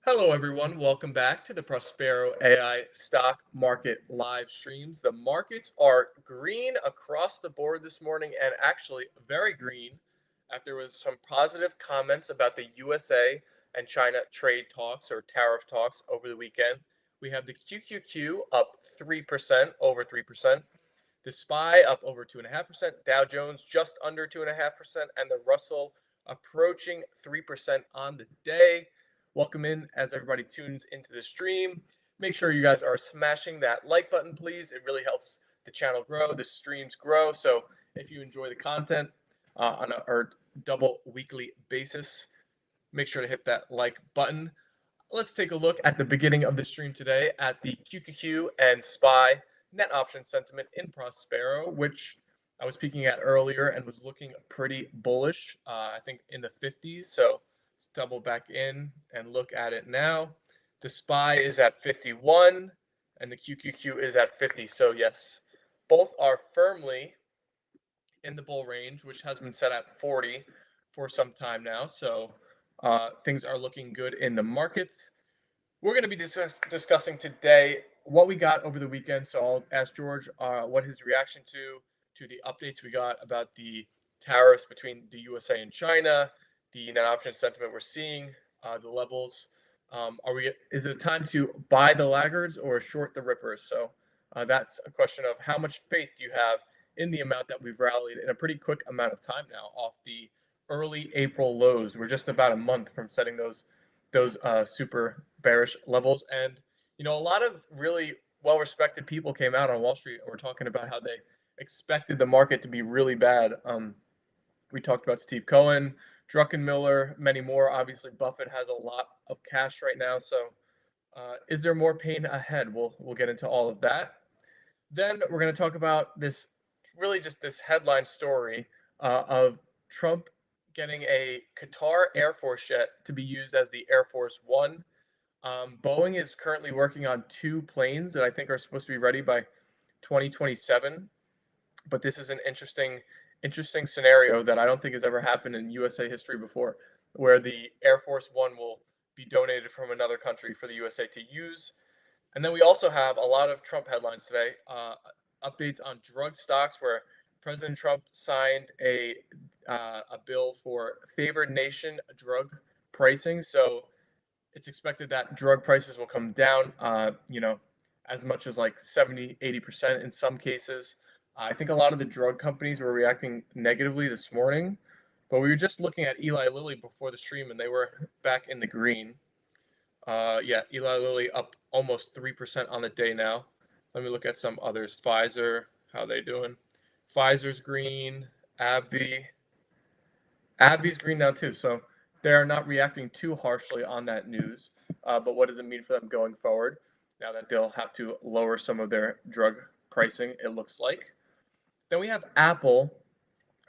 Hello, everyone. Welcome back to the Prospero.ai stock market live streams. The markets are green across the board this morning and actually very green after there was some positive comments about the USA and China trade talks or tariff talks over the weekend. We have the QQQ up 3%, over 3%. The SPY up over 2.5%, Dow Jones just under 2.5%, and the Russell approaching 3% on the day. Welcome in as everybody tunes into the stream. Make sure you guys are smashing that like button, please. It really helps the channel grow, the streams grow. So if you enjoy the content on our double weekly basis, make sure to hit that like button. Let's take a look at the beginning of the stream today at the QQQ and SPY net option sentiment in Prospero, which I was peeking at earlier and was looking pretty bullish, I think in the 50s. So let's double back in and look at it now. The SPY is at 51 and the QQQ is at 50. So yes, both are firmly in the bull range, which has been set at 40 for some time now. So things are looking good in the markets. We're going to be discussing today what we got over the weekend. So I'll ask George what his reaction to the updates we got about the tariffs between the USA and China, the net option sentiment we're seeing, the levels. Is it time to buy the laggards or short the rippers? So that's a question of how much faith do you have in the amount that we've rallied in a pretty quick amount of time now off the early April lows. We're just about a month from setting those super bearish levels. And a lot of really well-respected people came out on Wall Street and were talking about how they expected the market to be really bad. We talked about Steve Cohen, Druckenmiller, many more. Obviously, Buffett has a lot of cash right now. So, is there more pain ahead? We'll get into all of that. Then we're going to talk about this, really just this headline story of Trump getting a Qatar Air Force jet to be used as the Air Force One. Boeing is currently working on two planes that I think are supposed to be ready by 2027. But this is an interesting scenario that I don't think has ever happened in USA history before, where the Air Force One will be donated from another country for the USA to use. And then we also have a lot of Trump headlines today. Updates on drug stocks, where President Trump signed a bill for favored nation drug pricing. So it's expected that drug prices will come down, as much as like 70, 80% in some cases. I think a lot of the drug companies were reacting negatively this morning, but we were just looking at Eli Lilly before the stream and they were back in the green. Yeah, Eli Lilly up almost 3% on the day now. Let me look at some others. Pfizer, how they doing? Pfizer's green. AbbVie's green now too. So they're not reacting too harshly on that news. But what does it mean for them going forward? Now that they'll have to lower some of their drug pricing, it looks like. Then we have Apple.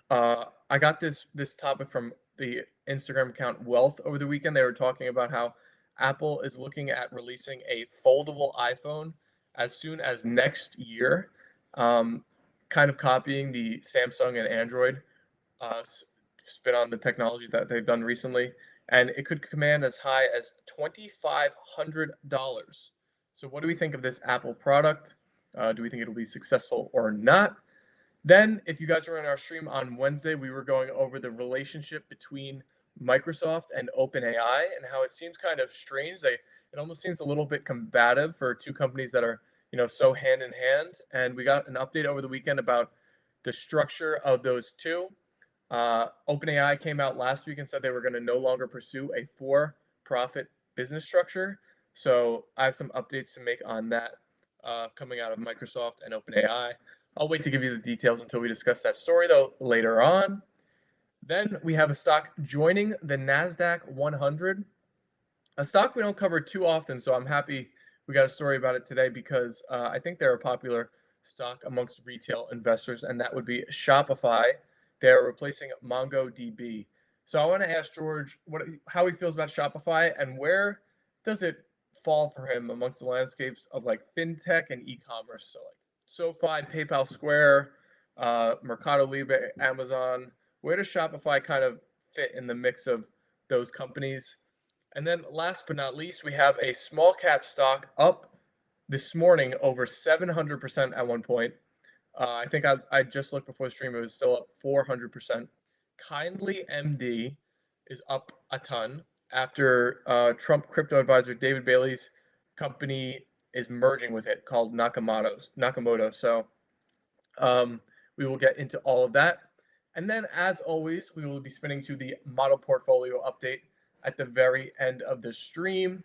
I got this topic from the Instagram account Wealth over the weekend. They were talking about how Apple is looking at releasing a foldable iPhone as soon as next year, kind of copying the Samsung and Android spin on the technology that they've done recently. And it could command as high as $2,500. So what do we think of this Apple product? Do we think it'll be successful or not? Then, if you guys were in our stream on Wednesday, we were going over the relationship between Microsoft and OpenAI and how it seems kind of strange. It almost seems a little bit combative for two companies that are, so hand in hand. And we got an update over the weekend about the structure of those two. OpenAI came out last week and said they were going to no longer pursue a for-profit business structure. So I have some updates to make on that coming out of Microsoft and OpenAI. I'll wait to give you the details until we discuss that story, though, later on. Then we have a stock joining the NASDAQ 100, a stock we don't cover too often, so I'm happy we got a story about it today because I think they're a popular stock amongst retail investors, and that would be Shopify. They're replacing MongoDB. So I want to ask George how he feels about Shopify and where does it fall for him amongst the landscapes of like fintech and e-commerce. So like SoFi, PayPal, Square, Mercado Libre, Amazon. Where does Shopify kind of fit in the mix of those companies? And then last but not least, we have a small cap stock up this morning over 700% at one point. I think I just looked before the stream, it was still up 400%. Kindly MD is up a ton after Trump crypto advisor David Bailey's company is merging with it called Nakamoto. So we will get into all of that. And then, as always, we will be spinning to the model portfolio update at the very end of the stream.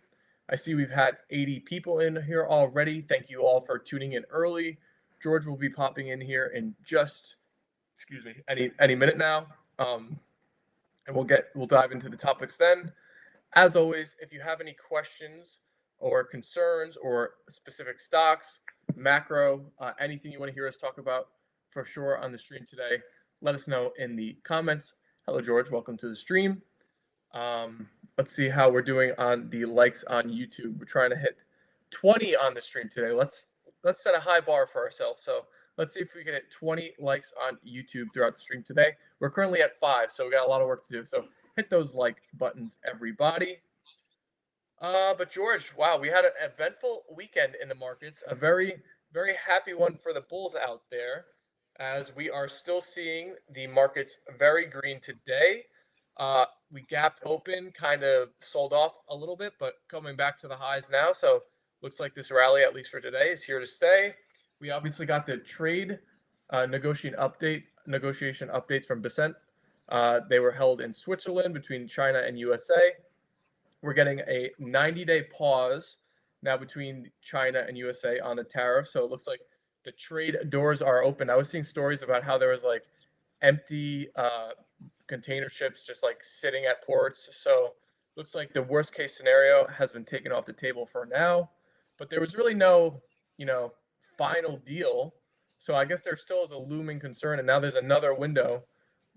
I see we've had 80 people in here already. Thank you all for tuning in early. George will be popping in here in just, excuse me, any minute now, and we'll dive into the topics then. As always, if you have any questions or concerns or specific stocks, macro, anything you want to hear us talk about for sure on the stream today, let us know in the comments. Hello, George. Welcome to the stream. Let's see how we're doing on the likes on YouTube. We're trying to hit 20 on the stream today. Let's set a high bar for ourselves. So let's see if we can hit 20 likes on YouTube throughout the stream today. We're currently at 5, so we got a lot of work to do. So hit those like buttons, everybody. But George, wow, we had an eventful weekend in the markets. A very, very happy one for the bulls out there, as we are still seeing the markets very green today. We gapped open, kind of sold off a little bit, but coming back to the highs now. So looks like this rally, at least for today, is here to stay. We obviously got the trade negotiation updates from Becent. They were held in Switzerland between China and USA. We're getting a 90-day pause now between China and USA on the tariff. So it looks like the trade doors are open. I was seeing stories about how there was like empty container ships just like sitting at ports. So looks like the worst case scenario has been taken off the table for now. But there was really no, final deal. So I guess there still is a looming concern, and now there's another window.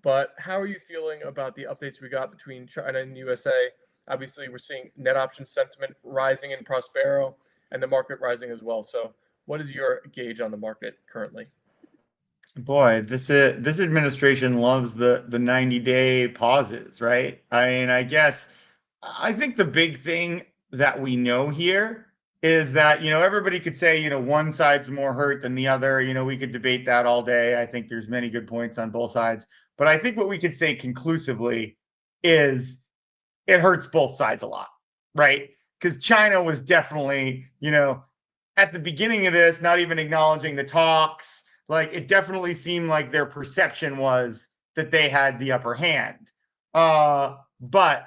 But how are you feeling about the updates we got between China and USA? Obviously, we're seeing net option sentiment rising in Prospero and the market rising as well. So, what is your gauge on the market currently? Boy, this administration loves the 90-day pauses, right? I mean, I think the big thing that we know here is that, everybody could say, one side's more hurt than the other. We could debate that all day. I think there's many good points on both sides. But I think what we could say conclusively is it hurts both sides a lot, right? Because China was definitely, at the beginning of this, not even acknowledging the talks. Like, it definitely seemed like their perception was that they had the upper hand. But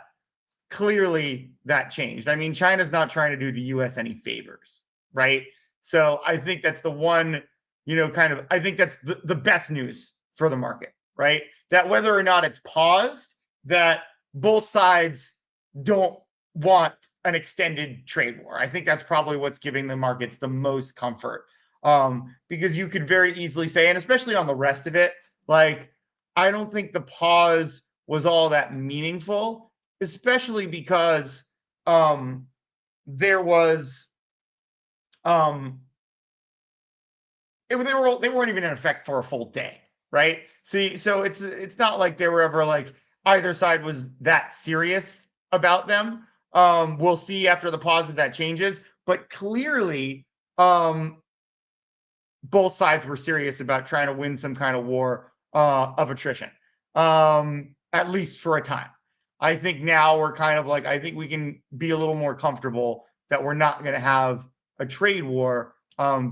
clearly that changed. I mean, China's not trying to do the US any favors, right? So I think that's the one, I think that's the best news for the market, right? That whether or not it's paused, that both sides don't want an extended trade war. I think that's probably what's giving the markets the most comfort. Because you could very easily say, and especially on the rest of it, like, I don't think the pause was all that meaningful, especially because there was they weren't even in effect for a full day, right? See, so it's not like they were ever like either side was that serious about them. We'll see after the pause if that changes, but clearly both sides were serious about trying to win some kind of war of attrition, at least for a time. I think now we're kind of like, I think we can be a little more comfortable that we're not going to have a trade war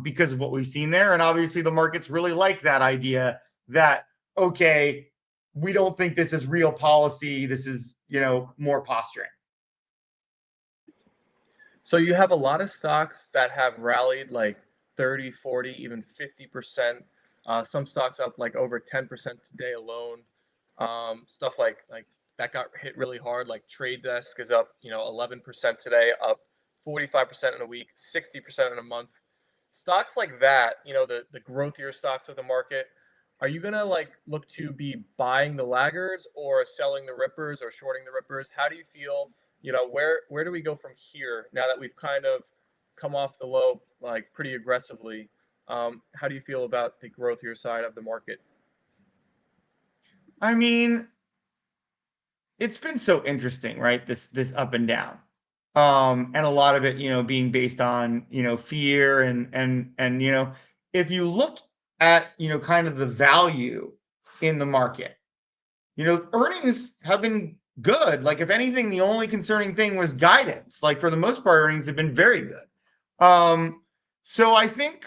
because of what we've seen there. And obviously the markets really like that idea that, okay, we don't think this is real policy. This is, more posturing. So you have a lot of stocks that have rallied like 30, 40, even 50%. Some stocks up like over 10% today alone. Stuff like that got hit really hard. Like Trade Desk is up, 11% today, up 45% in a week, 60% in a month. Stocks like that, the growthier stocks of the market, are you gonna like look to be buying the laggards or selling the rippers or shorting the rippers? How do you feel? Where do we go from here now that we've kind of come off the low like pretty aggressively? How do you feel about the growthier side of the market? I mean, it's been so interesting, right? This up and down. And a lot of it, being based on, fear and if you look at, kind of the value in the market, earnings have been good. Like, if anything, the only concerning thing was guidance. Like, for the most part, earnings have been very good. Um, so I think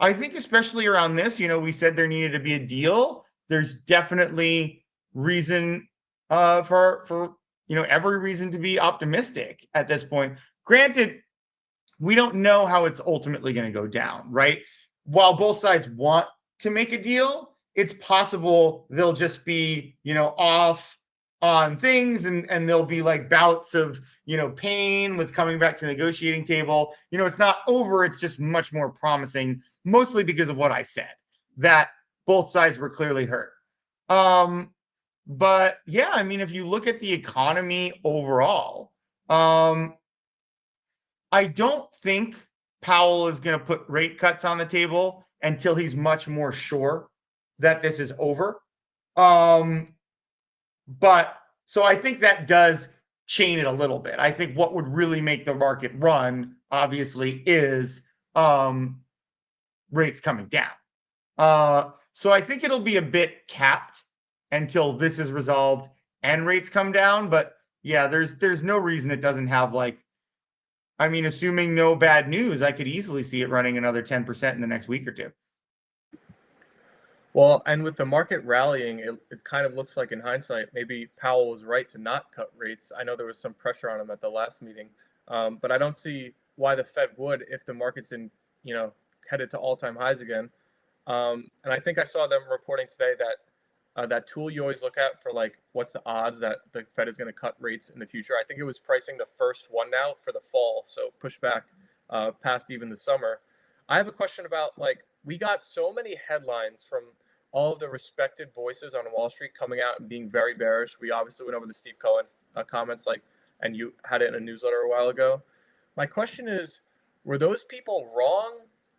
especially around this, we said there needed to be a deal. There's definitely reason for every reason to be optimistic at this point. Granted, we don't know how it's ultimately going to go down, right? While both sides want to make a deal, it's possible they'll just be, off on things, and there'll be like bouts of, pain with coming back to the negotiating table. It's not over, it's just much more promising, mostly because of what I said, that both sides were clearly hurt. But yeah, I mean, if you look at the economy overall, I don't think Powell is going to put rate cuts on the table until he's much more sure that this is over. Um, but so I think that does chain it a little bit. I think what would really make the market run, obviously, is rates coming down. So I think it'll be a bit capped until this is resolved and rates come down. But yeah, there's no reason it doesn't have, like, I mean, assuming no bad news, I could easily see it running another 10% in the next week or two. Well, and with the market rallying, it kind of looks like in hindsight, maybe Powell was right to not cut rates. I know there was some pressure on him at the last meeting, but I don't see why the Fed would if the market's you know, headed to all-time highs again. And I think I saw them reporting today that that tool you always look at for like what's the odds that the Fed is going to cut rates in the future. I think it was pricing the first one now for the fall, so push back past even the summer. I have a question about, like, we got so many headlines from all of the respected voices on Wall Street coming out and being very bearish. We obviously went over the Steve Cohen comments, like, and you had it in a newsletter a while ago. My question is, were those people wrong,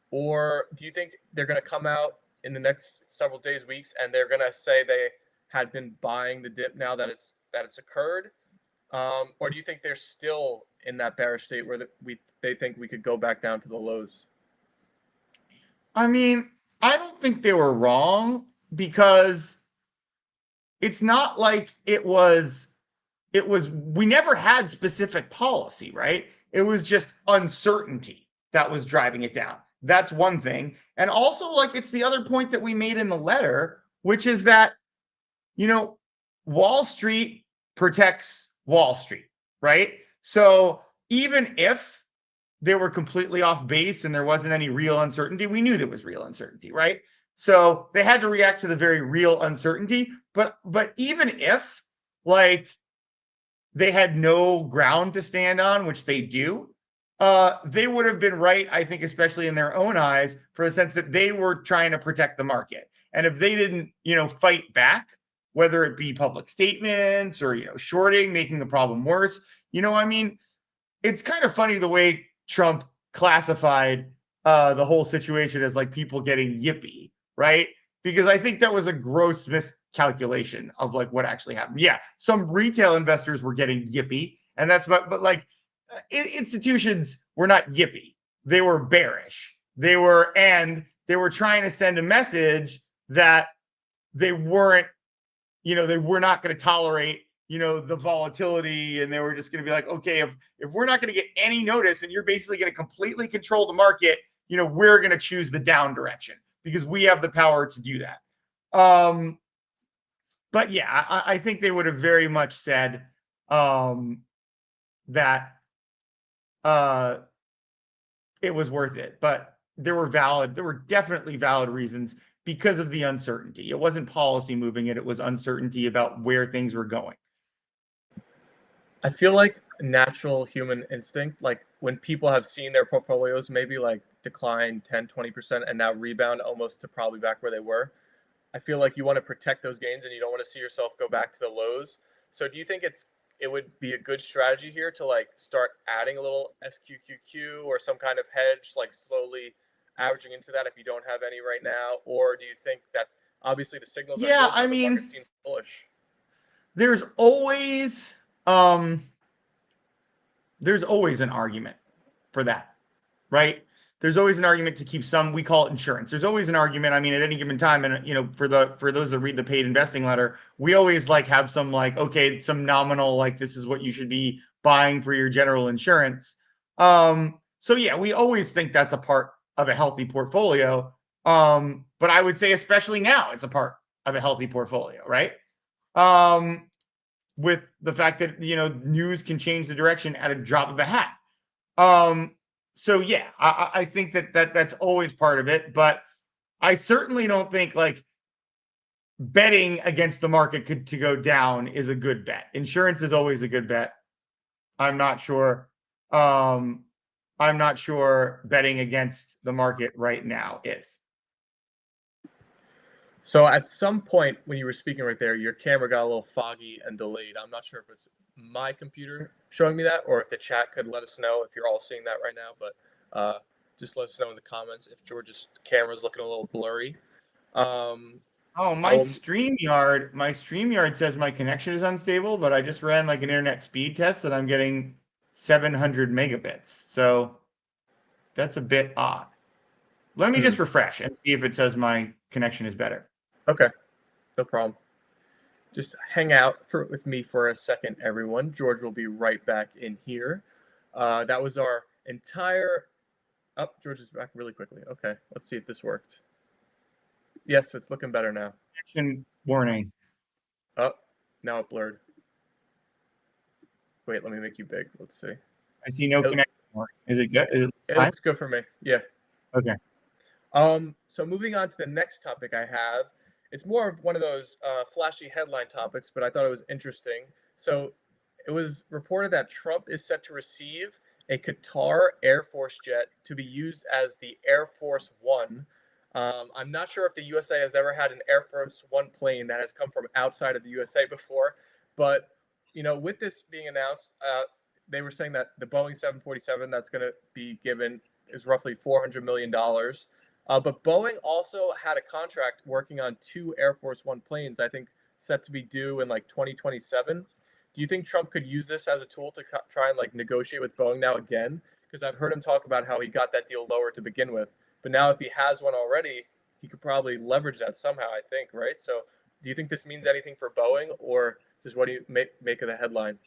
or do you think they're going to come out in the next several days, weeks, and they're going to say they had been buying the dip now that it's occurred, or do you think they're still in that bearish state where they think we could go back down to the lows? I mean, I don't think they were wrong, because it's not like we never had specific policy, right? It was just uncertainty that was driving it down. That's one thing. And also, like, it's the other point that we made in the letter, which is that, you know, Wall Street protects Wall Street, right? So even if they were completely off base and there wasn't any real uncertainty, we knew there was real uncertainty, right? So they had to react to the very real uncertainty. But even if, like, they had no ground to stand on, which they do, they would have been right, I think, especially in their own eyes, for the sense that they were trying to protect the market. And if they didn't, fight back, whether it be public statements or, shorting, making the problem worse, I mean, it's kind of funny the way Trump classified the whole situation as like people getting yippee, right? Because I think that was a gross miscalculation of like what actually happened. Yeah, some retail investors were getting yippee, and that's but like institutions were not yippee. They were bearish. They were trying to send a message that they weren't, they were not going to tolerate, the volatility, and they were just going to be like, okay, if we're not going to get any notice and you're basically going to completely control the market, we're going to choose the down direction because we have the power to do that. But yeah, I think they would have very much said that it was worth it, but there were definitely valid reasons because of the uncertainty. It wasn't policy moving it was uncertainty about where things were going. I feel like natural human instinct, like when people have seen their portfolios maybe like decline 10-20% and now rebound almost to probably back where they were, I feel like you want to protect those gains and you don't want to see yourself go back to the lows. So do you think it would be a good strategy here to like start adding a little SQQQ or some kind of hedge, like slowly averaging into that if you don't have any right now? Or do you think that obviously the signals are Yeah, good, so I the market mean, seems bullish? there's always um there's always an argument for that, right? There's always an argument to keep some, we call it insurance. There's always an argument. I mean, at any given time, and for those that read the paid investing letter, we always like have some like, okay, some nominal, like this is what you should be buying for your general insurance. So yeah, we always think that's a part of a healthy portfolio. But I would say, especially now, it's a part of a healthy portfolio, right? Um, with the fact that news can change the direction at a drop of a hat. Um, so yeah, I think that's always part of it, but I certainly don't think like betting against the market to go down is a good bet. Insurance is always a good bet. I'm not sure. Um, I'm not sure betting against the market right now is. So at some point when you were speaking right there, your camera got a little foggy and delayed. I'm not sure if it's my computer showing me that or if the chat could let us know if you're all seeing that right now. But just let us know in the comments if George's camera is looking a little blurry. Um, Oh, I will. My StreamYard says my connection is unstable, but I just ran like an internet speed test and I'm getting 700 megabits. So that's a bit odd. Let me just refresh and see if it says my connection is better. Okay, no problem. Just hang out with me for a second, everyone. George will be right back in here. That was our entire. Oh, George is back really quickly. Okay, let's see if this worked. Yes, it's looking better now. Connection warning. Oh, now it blurred. Wait, let me make you big. Let's see. I see no It, connection warning. Is it good? Is it it fine? looks good for me. Yeah. Okay. So moving on to the next topic I have, it's more of one of those flashy headline topics, but I thought it was interesting. So it was reported that Trump is set to receive a Qatar Air Force jet to be used as the Air Force One. I'm not sure if the USA has ever had an Air Force One plane that has come from outside of the USA before, but with this being announced, they were saying that the Boeing 747 that's going to be given is roughly $400 million. But Boeing also had a contract working on two Air Force One planes, I think set to be due in like 2027. Do you think Trump could use this as a tool to try and like negotiate with Boeing now again? Because I've heard him talk about how he got that deal lower to begin with. But now if he has one already, he could probably leverage that somehow, I think, right? So do you think this means anything for Boeing, or just what do you make of the headline?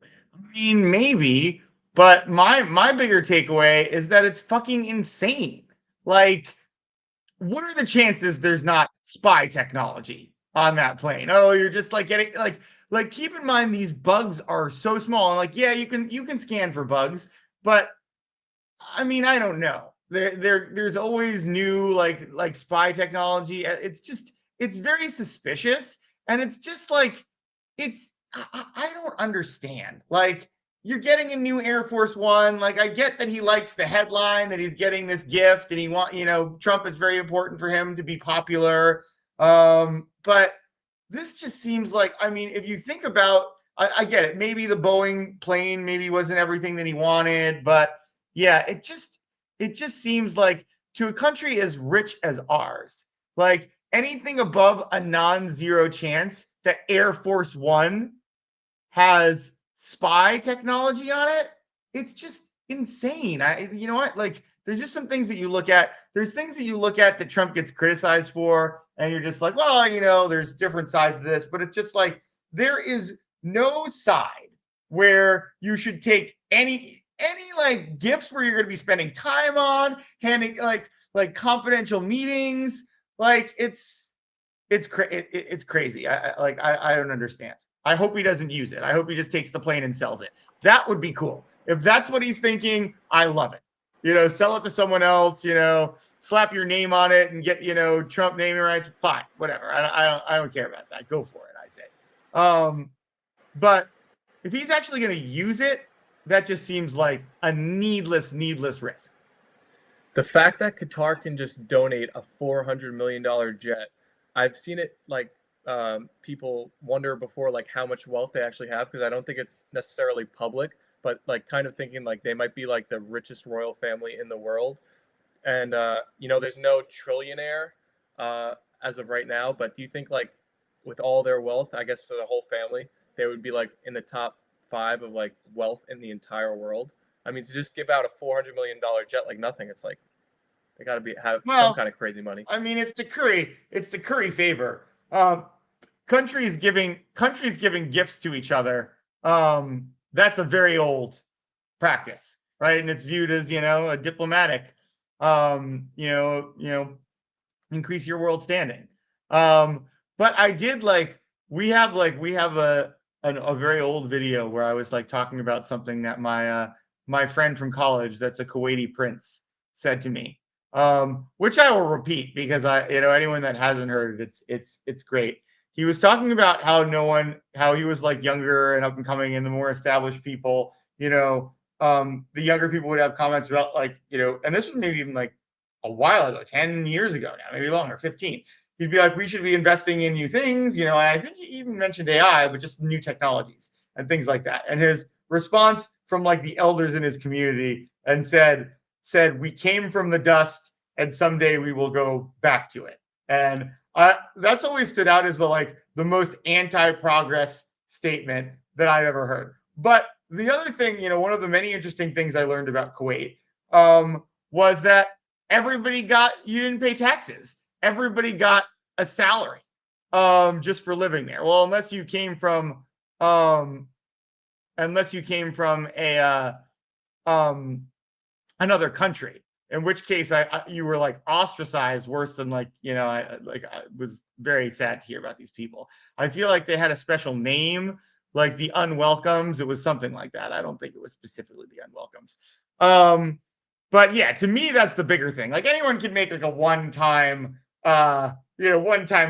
I mean, maybe, but my bigger takeaway is that it's fucking insane. Like, what are the chances there's not spy technology on that plane? Oh, you're just like getting like keep in mind these bugs are so small and like yeah, you can scan for bugs, but I mean, I don't know. There's always new like spy technology. It's very suspicious, and it's just like I don't understand. Like you're getting a new Air Force One. Like I get that he likes the headline that he's getting this gift, and he want Trump. It's very important for him to be popular. But this just seems like I mean, if you think about, I get it. Maybe the Boeing plane maybe wasn't everything that he wanted, but yeah, it just seems like to a country as rich as ours, like anything above a non-zero chance that Air Force One has spy technology on it, it's just insane. You know what? Like there's just some things that you look at. There's things that you look at that Trump gets criticized for, and you're just like, well, there's different sides to this, but it's just like there is no side where you should take any like gifts where you're going to be spending time on handing like confidential meetings. Like it's crazy. I don't understand. I hope he doesn't use it. I hope he just takes the plane and sells it. That would be cool. If that's what he's thinking, I love it. Sell it to someone else. Slap your name on it and get Trump naming rights. Fine, whatever. I don't care about that. Go for it. I say. But if he's actually going to use it, that just seems like a needless risk. The fact that Qatar can just donate a $400 million jet, I've seen it like people wonder before like how much wealth they actually have because I don't think it's necessarily public, but like kind of thinking like they might be like the richest royal family in the world. And there's no trillionaire as of right now, but do you think like with all their wealth, I guess for the whole family, they would be like in the top 5 of like wealth in the entire world. I mean, to just give out a $400 million jet like nothing, it's like they got to be have some Well, kind of crazy money. I mean, it's to curry favor. Countries giving gifts to each other. That's a very old practice, right? And it's viewed as, a diplomatic, increase your world standing. But I did like we have a very old video where I was like talking about something that my friend from college, that's a Kuwaiti prince, said to me, which I will repeat because anyone that hasn't heard it, it's great. He was talking about how he was like younger and up and coming, and the more established people, the younger people would have comments about like, and this was maybe even like a while ago, 10 years ago now, maybe longer, 15. He'd be like, we should be investing in new things, and I think he even mentioned AI, but just new technologies and things like that. And his response from like the elders in his community and said, we came from the dust and someday we will go back to it. And that's always stood out as the most anti-progress statement that I've ever heard. But the other thing, one of the many interesting things I learned about Kuwait, was that you didn't pay taxes. Everybody got a salary, just for living there. Well, um, unless you came from um, another country, in which case you were like ostracized worse than I was very sad to hear about these people. I feel like they had a special name, like the unwelcomes. It was something like that. I don't think it was specifically the unwelcomes. But yeah, to me, that's the bigger thing. Like anyone can make like a one-time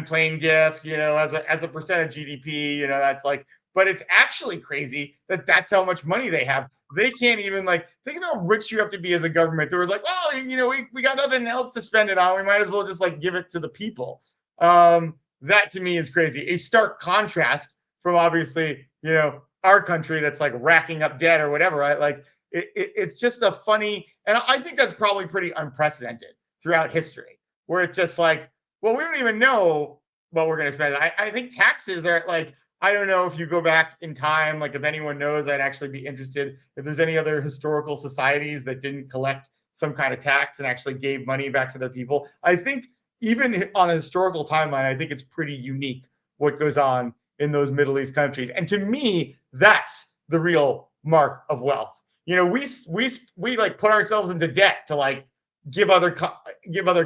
plane gift, as a percent of GDP, that's like, but it's actually crazy that that's how much money they have. They can't even like think of how rich you have to be as a government. They were like, well, we got nothing else to spend it on. We might as well just like give it to the people. That to me is crazy. A stark contrast from obviously, our country that's like racking up debt or whatever, right? Like it's just a funny, and I think that's probably pretty unprecedented throughout history, where it's just like, well, we don't even know what we're going to spend. I think taxes are like, I don't know if you go back in time, like if anyone knows, I'd actually be interested if there's any other historical societies that didn't collect some kind of tax and actually gave money back to their people. I think even on a historical timeline, I think it's pretty unique what goes on in those Middle East countries. And to me, that's the real mark of wealth. We like put ourselves into debt to like give other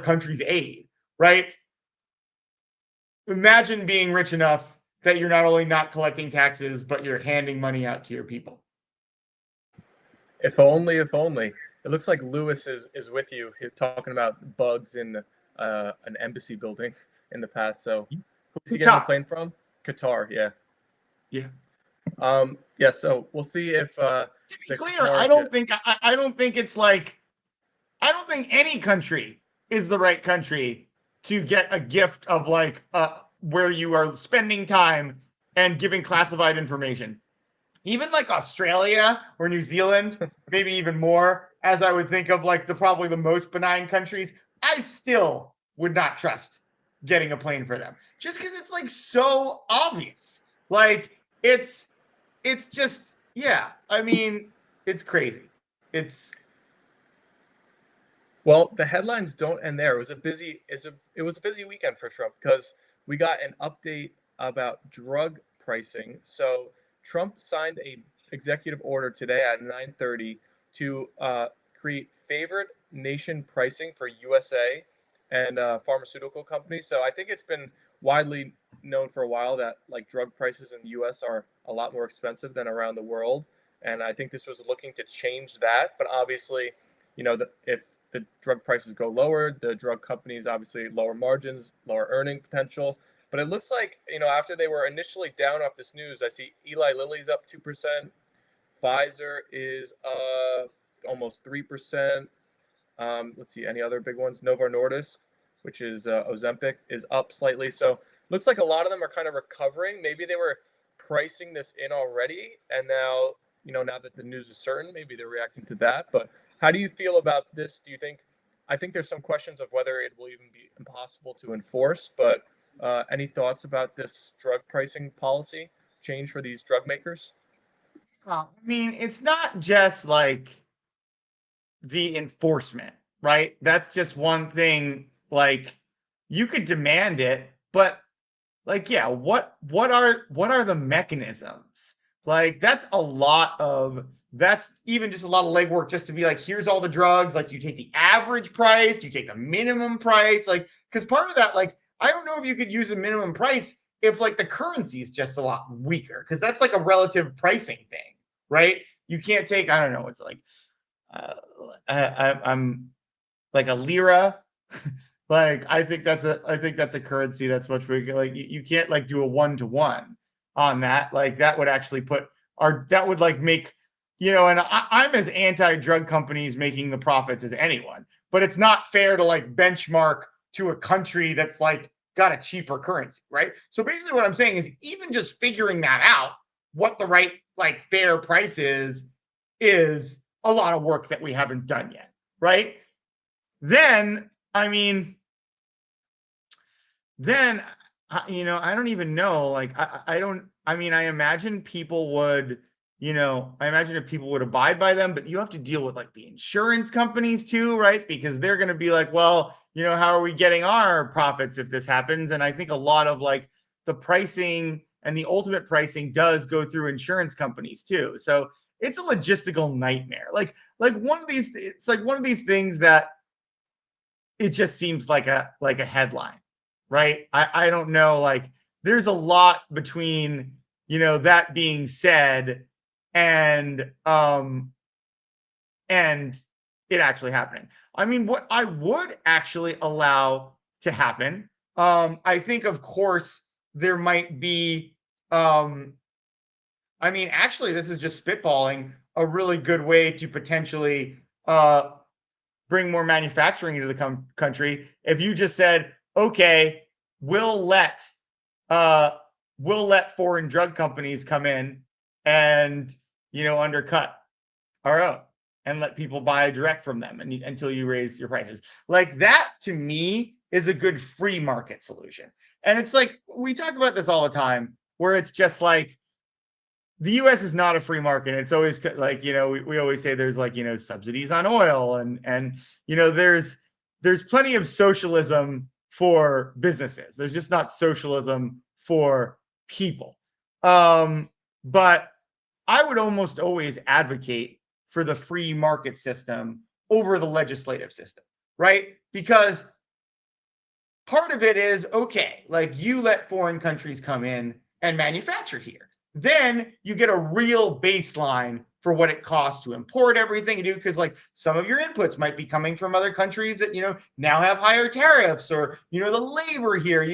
countries aid, right? Imagine being rich enough that you're not only not collecting taxes, but you're handing money out to your people. If only, if only. It looks like Lewis is with you. He's talking about bugs in an embassy building in the past. So, who's he getting the Qatar. plane from? Qatar, yeah. Yeah. Yeah. So we'll see if To be the clear, Qatar I jet. don't think I don't think it's like I don't think any country is the right country to get a gift of like where you are spending time and giving classified information. Even like Australia or New Zealand, maybe even more, as I would think of like probably the most benign countries, I still would not trust getting a plane for them. Just because it's like so obvious. Like it's just, yeah. I mean, it's crazy. It's Well, the headlines don't end there. It was a busy weekend for Trump because we got an update about drug pricing. So Trump signed a executive order today at 9:30 to create favored nation pricing for USA and pharmaceutical companies. So I think it's been widely known for a while that like drug prices in the US are a lot more expensive than around the world, and I think this was looking to change that. But obviously, if the drug prices go lower, the drug companies obviously lower margins, lower earning potential. But it looks like, after they were initially down off this news, I see Eli Lilly's up 2%, Pfizer is almost 3%. Let's see, any other big ones? Novo Nordisk, which is Ozempic, is up slightly. So looks like a lot of them are kind of recovering. Maybe they were pricing this in already, and now, now that the news is certain, maybe they're reacting to that. But how do you feel about this? Do you think? I think there's some questions of whether it will even be impossible to enforce. But any thoughts about this drug pricing policy change for these drug makers? I mean, it's not just like the enforcement, right? That's just one thing. Like, you could demand it, but like, yeah, what are the mechanisms? Like, that's even just a lot of legwork just to be like, here's all the drugs. Like, you take the average price, you take the minimum price, like, because part of that, like, I don't know if you could use a minimum price if like the currency is just a lot weaker, because that's like a relative pricing thing, right? You can't take, I don't know, it's like uh, I'm like a lira. Like, I think that's a currency that's much bigger. Like, you can't like do a 1-to-1 on that. Like, that would actually put our that would like make, and I'm as anti-drug companies making the profits as anyone, but it's not fair to like benchmark to a country that's like got a cheaper currency, right? So basically what I'm saying is, even just figuring that out, what the right like fair price is a lot of work that we haven't done yet, right? Then, I mean, then I don't even know. Like, I don't. I mean, I imagine people would. I imagine if people would abide by them, but you have to deal with like the insurance companies too, right? Because they're going to be like, well, how are we getting our profits if this happens? And I think a lot of like the pricing and the ultimate pricing does go through insurance companies too. So it's a logistical nightmare. It's like one of these things that it just seems like a headline, right? I don't know. Like, there's a lot between that being said and and it actually happening. I mean, what I would actually allow to happen, I think, of course, there might be. I mean, actually, this is just spitballing, a really good way to potentially bring more manufacturing into the country if you just said, okay, we'll let uh, we'll let foreign drug companies come in and undercut our own, and let people buy direct from them until you raise your prices. Like, that to me is a good free market solution. And it's like, we talk about this all the time, where it's just like, the US is not a free market. It's always like, we always say there's like, subsidies on oil, and there's plenty of socialism for businesses. There's just not socialism for people. But I would almost always advocate for the free market system over the legislative system, right? Because part of it is, okay, like, you let foreign countries come in and manufacture here. Then you get a real baseline for what it costs to import everything you do, because like some of your inputs might be coming from other countries that now have higher tariffs, or the labor here,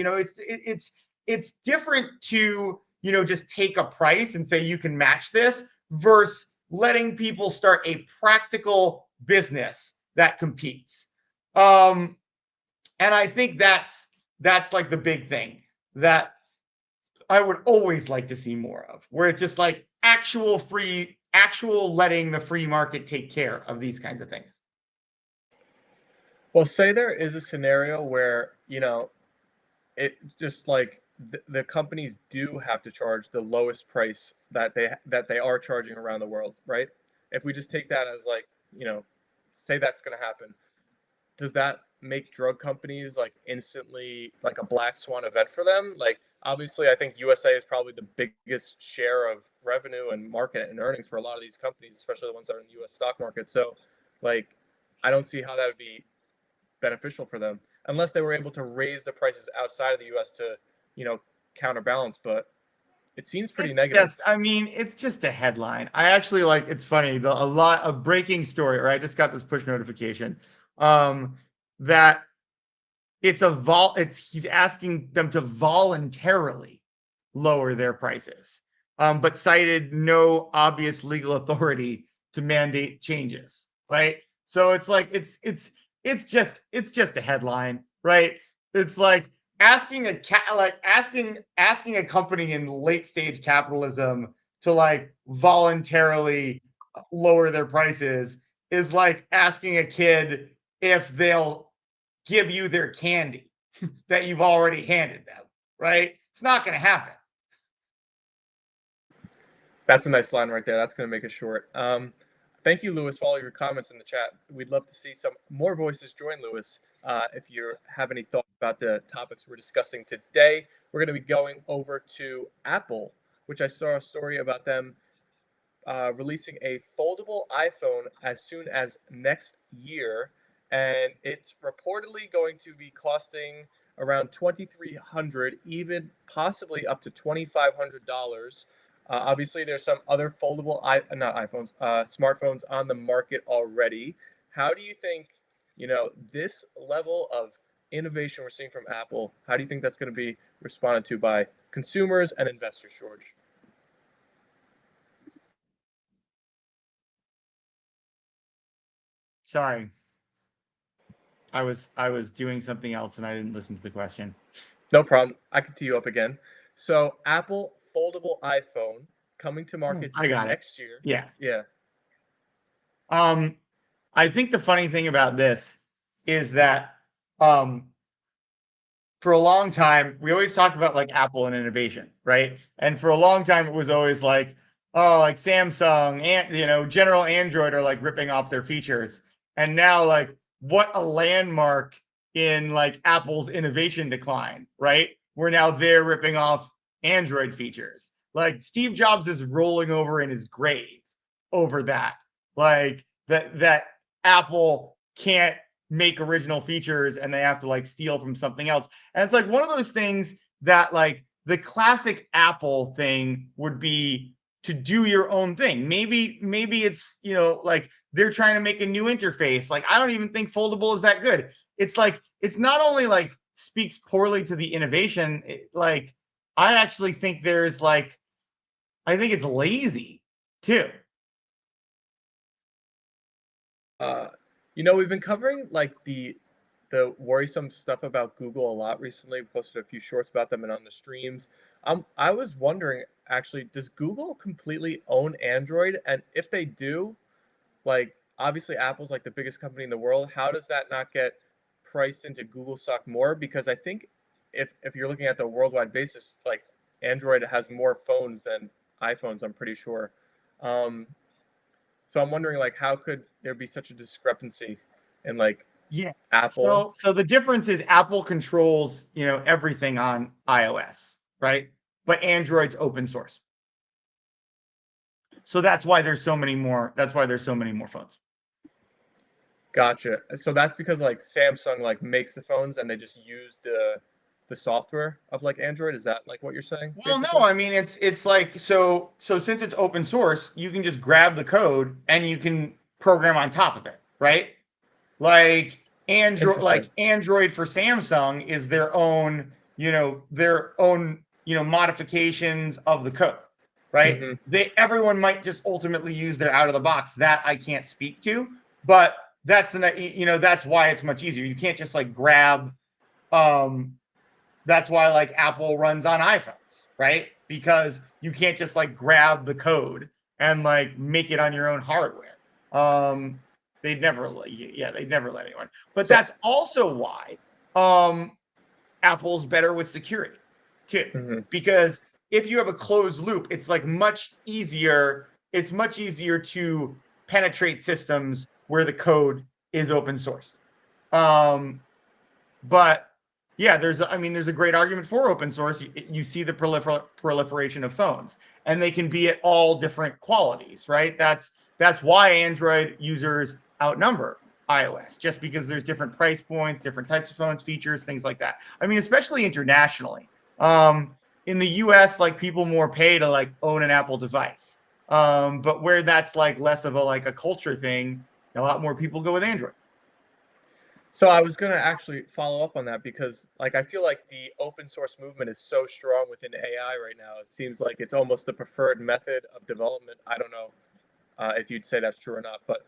it's different to just take a price and say you can match this, versus letting people start a practical business that competes. And I think that's like the big thing that I would always like to see more of, where it's just like actual letting the free market take care of these kinds of things. Well, say there is a scenario where, it just like the companies do have to charge the lowest price that they are charging around the world, right? If we just take that as like, say that's going to happen, does that make drug companies like instantly like a black swan event for them? Like, obviously, I think USA is probably the biggest share of revenue and market and earnings for a lot of these companies, especially the ones that are in the US stock market. So, like, I don't see how that would be beneficial for them unless they were able to raise the prices outside of the US to, you know, counterbalance. But it seems pretty negative. I mean, it's just a headline. I actually like, it's funny, a lot of breaking story, right? I just got this push notification that he's asking them to voluntarily lower their prices, but cited no obvious legal authority to mandate changes, right? So it's like, it's just a headline, right? It's like asking a company in late stage capitalism to like voluntarily lower their prices is like asking a kid if they'll give you their candy that you've already handed them, right? It's not going to happen. That's a nice line right there. That's going to make it short. Thank you, Lewis, for all your comments in the chat. We'd love to see some more voices join Lewis. If you have any thoughts about the topics we're discussing today, we're going to be going over to Apple, which I saw a story about them releasing a foldable iPhone as soon as next year, and it's reportedly going to be costing around 2,300, even possibly up to $2,500. Obviously, there's some other foldable not iPhones, smartphones on the market already. How do you think, this level of innovation we're seeing from Apple? How do you think that's going to be responded to by consumers and investors, George? Sorry, I was doing something else and I didn't listen to the question. No problem. I can tee you up again. So, Apple foldable iPhone coming to Oh, markets I got it. next year. Yeah. Yeah. Um, I think the funny thing about this is that um for a long time, we always talk about like Apple and innovation, right? And for a long time, it was always like, oh, like Samsung and General Android are like ripping off their features. And now, like, what a landmark in like Apple's innovation decline, right? We're now they're ripping off Android features. Like Steve Jobs is rolling over in his grave over that. Like that Apple can't make original features and they have to like steal from something else. And it's like one of those things that like the classic Apple thing would be to do your own thing. Maybe it's, like they're trying to make a new interface. Like I don't even think foldable is that good. It's like it's not only like speaks poorly to the innovation, like I actually think there's like I think it's lazy too. Uh, we've been covering like the worrisome stuff about Google a lot recently. We posted a few shorts about them and on the streams. I was wondering actually, does Google completely own Android? And if they do, like obviously Apple's like the biggest company in the world. How does that not get priced into Google stock more? Because I think if you're looking at the worldwide basis, like Android has more phones than iPhones. I'm pretty sure. Um, so I'm wondering like how could there be such a discrepancy in like Yeah. Apple? So the difference is Apple controls, everything on iOS, right? But Android's open source. So that's why there's so many more phones. Gotcha. So that's because like Samsung like makes the phones and they just use the software of like Android. Is that like what you're saying Well, no, basically? I mean it's like so since it's open source, you can just grab the code and you can program on top of it, right? Interesting. Like Android for Samsung is their own modifications of the code, right? Hmm. Everyone might just ultimately use their out of the box. That I can't speak to, but that's why it's much easier. You can't just like grab um that's why like Apple runs on iPhones, right? Because you can't just like grab the code and like make it on your own hardware. Um, they'd never let anyone. But So that's also why um, Apple's better with security too, mhm. because if you have a closed loop, it's like much easier. It's much easier to penetrate systems where the code is open sourced. Um, but yeah, there's a great argument for open source. You see the proliferation of phones, and they can be at all different qualities, right? That's why Android users outnumber iOS, just because there's different price points, different types of phones, features, things like that. I mean, especially internationally. In the US, like people more pay to like own an Apple device. But where that's like less of a culture thing, a lot more people go with Android. So I was gonna actually follow up on that because like I feel like the open source movement is so strong within AI right now. It seems like it's almost the preferred method of development. I don't know if you'd say that's true or not, but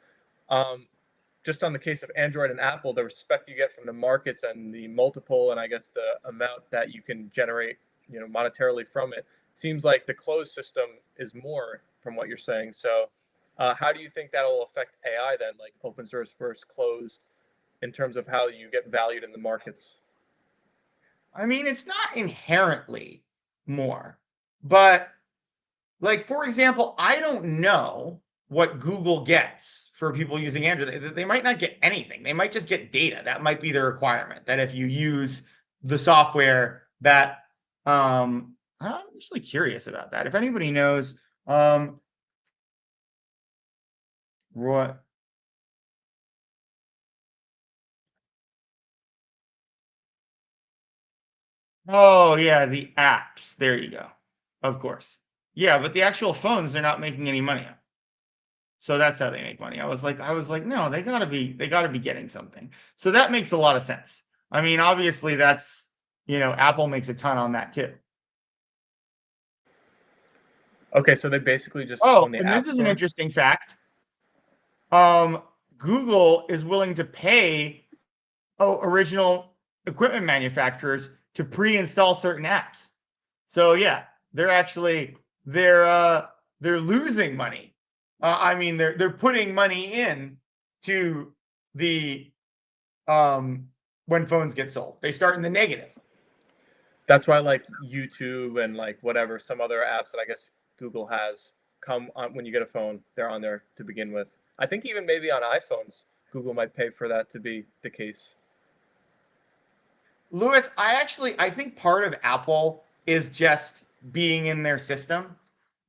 um, just on the case of Android and Apple, the respect you get from the markets and the multiple and I guess the amount that you can generate, monetarily from it, seems like the closed system is more from what you're saying. So, how do you think that will affect AI then, like open source versus closed, in terms of how you get valued in the markets? I mean, it's not inherently more, but Like, for example, I don't know what Google gets for people using Android. They might not get anything. They might just get data. That might be the requirement. That if you use the software that I'm actually curious about that. If anybody knows what oh yeah, the apps. There you go. Of course. Yeah, but the actual phones they're not making any money on. So that's how they make money. I was like, no, they gotta be getting something. So that makes a lot of sense. I mean, obviously that's Apple makes a ton on that too. Okay, so they basically just Oh, own the and this App is an Store. interesting fact. Google is willing to pay original equipment manufacturers to pre-install certain apps. So yeah, they're actually they're losing money. I mean, they're putting money in to the when phones get sold. They start in the negative. That's why like YouTube and like whatever some other apps that I guess Google has come on when you get a phone. They're on there to begin with. I think even maybe on iPhones, Google might pay for that to be the case. Lewis, I think part of Apple is just being in their system.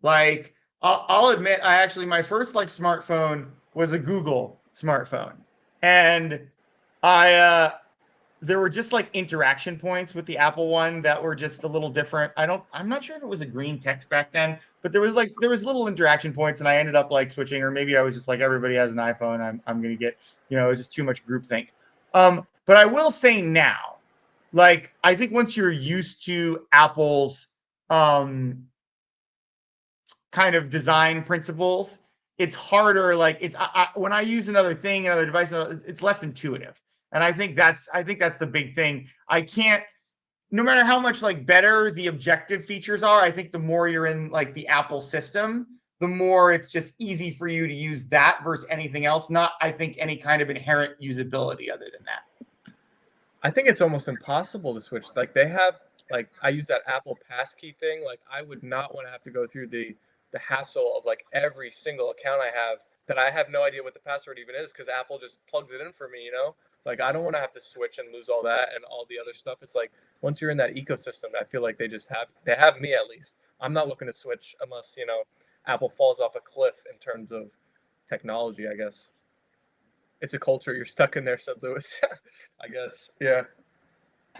Like I'll admit, my first like smartphone was a Google smartphone, and I there were just like interaction points with the Apple one that were just a little different. I'm not sure if it was a green text back then, but there was little interaction points, and I ended up like switching, or maybe I was just like everybody has an iPhone, I'm gonna get it was just too much groupthink. But I will say now, like I think once you're used to Apple's um kind of design principles, it's harder. Like when I use another thing, another device, it's less intuitive, and I think that's the big thing. I can't, no matter how much like better the objective features are. I think the more you're in like the Apple system, the more it's just easy for you to use that versus anything else. Not, I think, any kind of inherent usability other than that. I think it's almost impossible to switch. Like they have like I use that Apple Passkey thing. Like I would not want to have to go through the hassle of like every single account I have that I have no idea what the password even is because Apple just plugs it in for me, you know? Like I don't want to have to switch and lose all that and all the other stuff. It's like once you're in that ecosystem, I feel like they have me at least. I'm not looking to switch unless, Apple falls off a cliff in terms of technology, I guess. It's a culture. You're stuck in there, said Lewis. I guess. Yeah.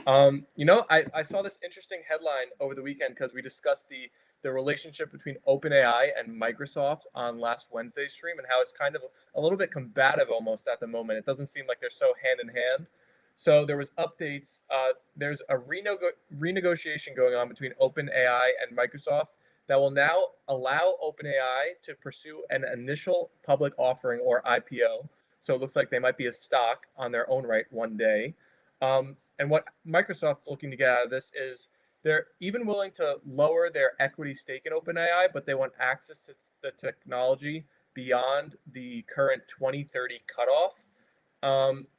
I saw this interesting headline over the weekend because we discussed the relationship between OpenAI and Microsoft on last Wednesday's stream and how it's kind of a little bit combative almost at the moment. It doesn't seem like they're so hand in hand. So there was updates. There's a renegotiation going on between OpenAI and Microsoft that will now allow OpenAI to pursue an initial public offering or IPO. So it looks like they might be a stock on their own right one day. And what Microsoft's looking to get out of this is they're even willing to lower their equity stake in OpenAI, but they want access to the technology beyond the current 2030 cutoff.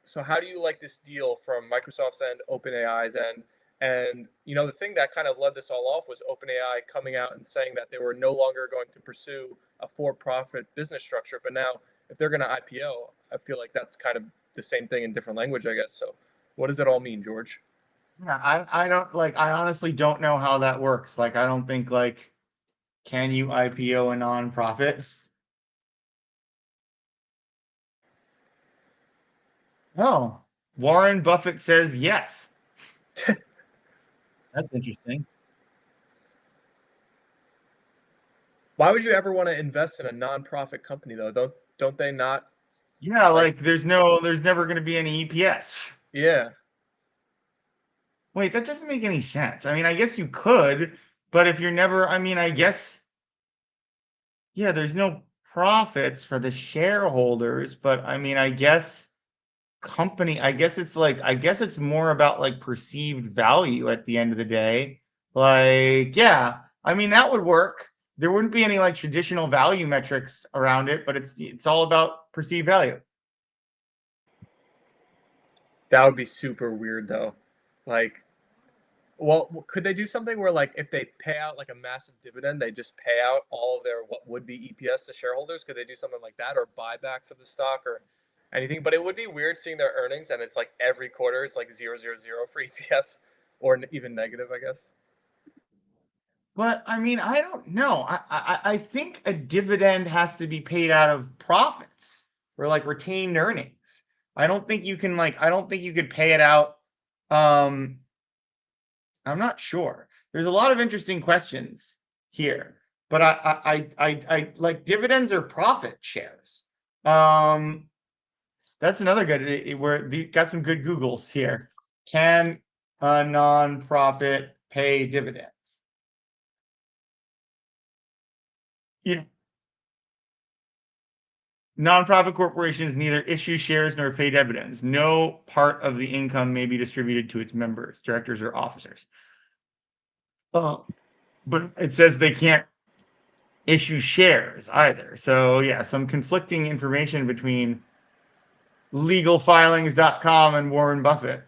So how do you like this deal from Microsoft's end, OpenAI's end? And the thing that kind of led this all off was OpenAI coming out and saying that they were no longer going to pursue a for-profit business structure. But now, if they're going to IPO, I feel like that's kind of the same thing in different language, I guess. So, what does it all mean, George? Yeah, I don't like I honestly don't know how that works. Like I don't think like can you IPO a nonprofit? Oh, Warren Buffett says yes. That's interesting. Why would you ever want to invest in a nonprofit company though? Don't they not Yeah, like? like there's never going to be any EPS. Yeah, Wait, that doesn't make any sense. I mean, I guess you could, but if you're never, I mean, I guess, yeah, there's no profits for the shareholders, but I mean, I guess it's more about like perceived value at the end of the day. Like, yeah, I mean, that would work. There wouldn't be any like traditional value metrics around it, but it's all about perceived value. that would be super weird though. Like Well, could they do something where, like, if they pay out like a massive dividend, they just pay out all of their what would be EPS to shareholders? Could they do something like that, or buybacks of the stock, or anything? But it would be weird seeing their earnings, and it's like every quarter it's like 000 for EPS, or even negative, I guess. But I mean, I don't know. I think a dividend has to be paid out of profits or like retained earnings. I don't think you could pay it out. Um, I'm not sure. There's a lot of interesting questions here, but I like dividends or profit shares. Um, that's another good where the got some good Googles here. Can a nonprofit pay dividends? Yeah. Nonprofit corporations neither issue shares nor pay dividends. No part of the income may be distributed to its members, directors, or officers. But it says they can't issue shares either. So yeah, some conflicting information between legalfilings.com and Warren Buffett.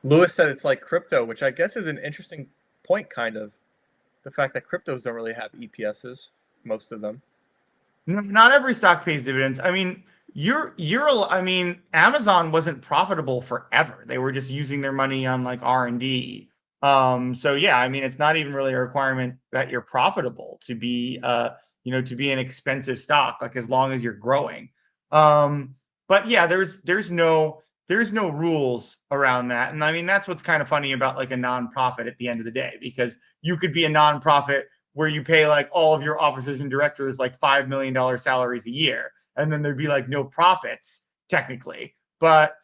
Lewis said it's like crypto, which I guess is an interesting point, kind of. The fact that cryptos don't really have EPSs, most of them. Not every stock pays dividends. I mean, I mean, Amazon wasn't profitable forever. They were just using their money on like R&D. So yeah, I mean, it's not even really a requirement that you're profitable to be to be an expensive stock, like as long as you're growing. Um, but yeah, there's no rules around that. And I mean, that's what's kind of funny about like a nonprofit at the end of the day, because you could be a nonprofit where you pay like all of your officers and directors like $5 million salaries a year, and then there'd be like no profits technically. But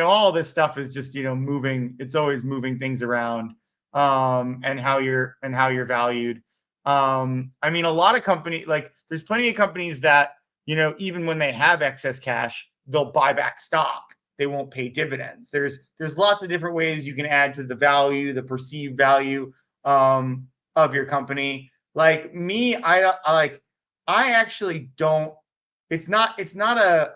all this stuff is just moving. It's always moving things around, and how you're valued. I mean, a lot of companies, like there's plenty of companies that even when they have excess cash, they'll buy back stock. They won't pay dividends. There's lots of different ways you can add to the value, the perceived value of your company. Like me, I actually don't. It's not a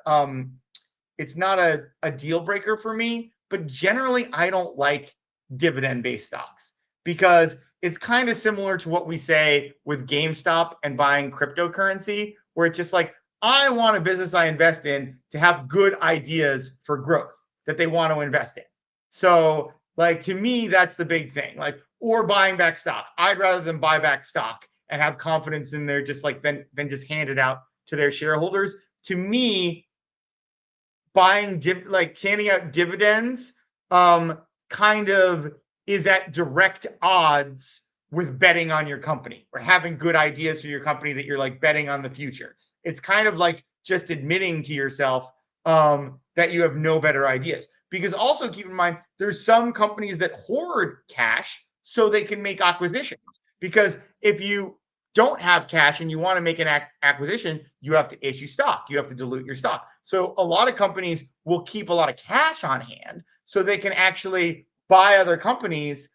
deal breaker for me, but generally I don't like dividend based stocks because it's kind of similar to what we say with GameStop and buying cryptocurrency, where it's just like, I want a business I invest in to have good ideas for growth that they want to invest in. So, like, to me, that's the big thing. Like, or buying back stock. I'd rather than buy back stock and have confidence in their just like than just hand it out to their shareholders. To me, handing out dividends kind of is at direct odds with betting on your company or having good ideas for your company that you're like betting on the future. It's kind of like just admitting to yourself that you have no better ideas. Because also keep in mind, there's some companies that hoard cash so they can make acquisitions. Because if you don't have cash and you want to make an acquisition, you have to issue stock. You have to dilute your stock. So a lot of companies will keep a lot of cash on hand so they can actually buy other companies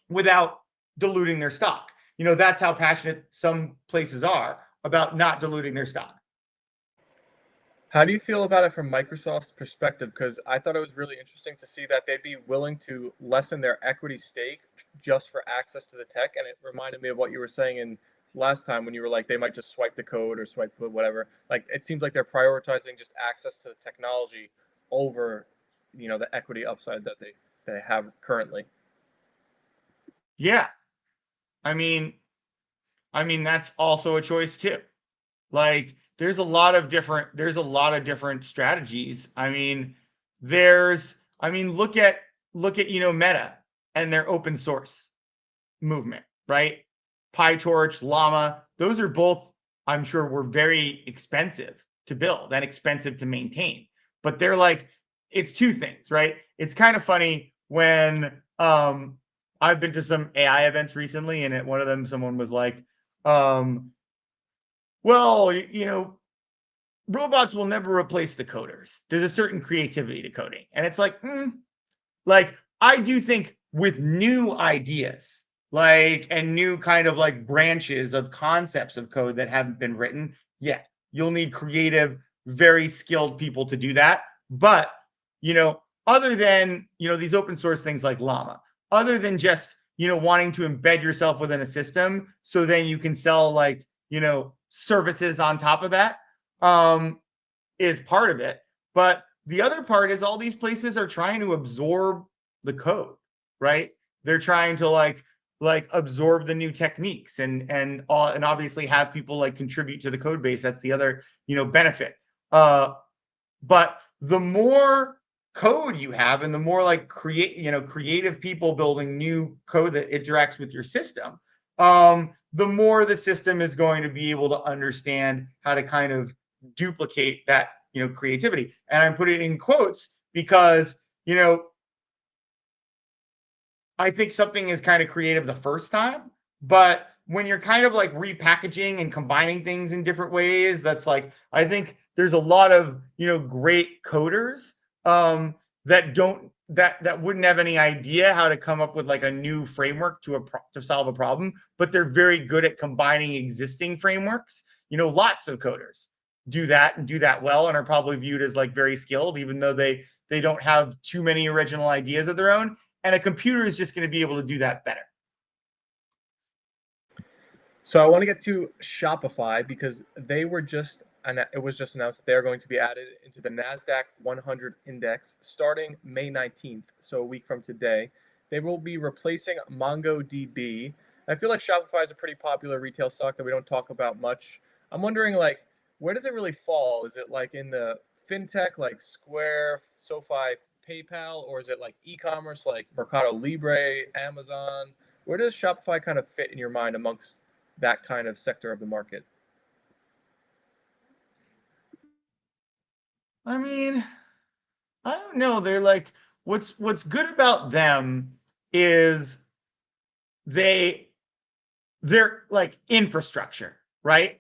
without diluting their stock. That's how passionate some places are about not diluting their stock. How do you feel about it from Microsoft's perspective? Because I thought it was really interesting to see that they'd be willing to lessen their equity stake just for access to the tech. And it reminded me of what you were saying in last time when you were like, they might just swipe the code or swipe whatever. Like, it seems like they're prioritizing just access to the technology over, the equity upside that they have currently. Yeah. I mean, that's also a choice too. Like there's a lot of different strategies. Look at Meta and their open source movement, right? PyTorch, Llama, those are both, I'm sure, were very expensive to build and expensive to maintain. But they're like, it's two things, right? It's kind of funny when I've been to some AI events recently, and at one of them, someone was like, um, well, robots will never replace the coders. There's a certain creativity to coding. And it's like, like I do think with new ideas, like and new kind of like branches of concepts of code that haven't been written yet, you'll need creative, very skilled people to do that. But other than, these open source things like Llama, other than just, wanting to embed yourself within a system so then you can sell like, services on top of that, is part of it. But the other part is all these places are trying to absorb the code, right? They're trying to like absorb the new techniques and obviously have people like contribute to the code base. That's the other, benefit. But the more code you have and the more like creative people building new code that interacts with your system, the more the system is going to be able to understand how to kind of duplicate that, creativity. And I put it in quotes because, I think something is kind of creative the first time, but when you're kind of like repackaging and combining things in different ways, that's like, I think there's a lot of, great coders, that wouldn't have any idea how to come up with like a new framework to solve a problem, but they're very good at combining existing frameworks. Lots of coders do that and do that well and are probably viewed as like very skilled, even though they don't have too many original ideas of their own, and a computer is just going to be able to do that better. So I want to get to Shopify because it was just announced that they are going to be added into the Nasdaq 100 index starting May 19th, so a week from today. They will be replacing MongoDB. I feel like Shopify is a pretty popular retail stock that we don't talk about much. I'm wondering like where does it really fall? Is it like in the fintech like Square, SoFi, PayPal, or is it like e-commerce like Mercado Libre, Amazon? Where does Shopify kind of fit in your mind amongst that kind of sector of the market? I mean, I don't know. They're like, what's good about them is they they're like infrastructure, right?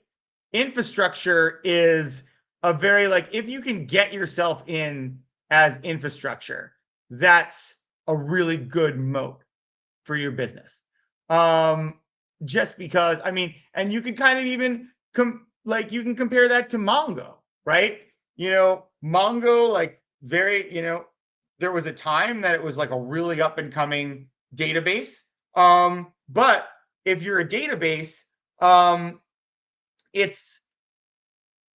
Infrastructure is a very like, if you can get yourself in as infrastructure, that's a really good moat for your business. Um, just because, I mean, and you can kind of even you can compare that to Mongo, right? Mongo, like very, there was a time that it was like a really up and coming database. But if you're a database, um, it's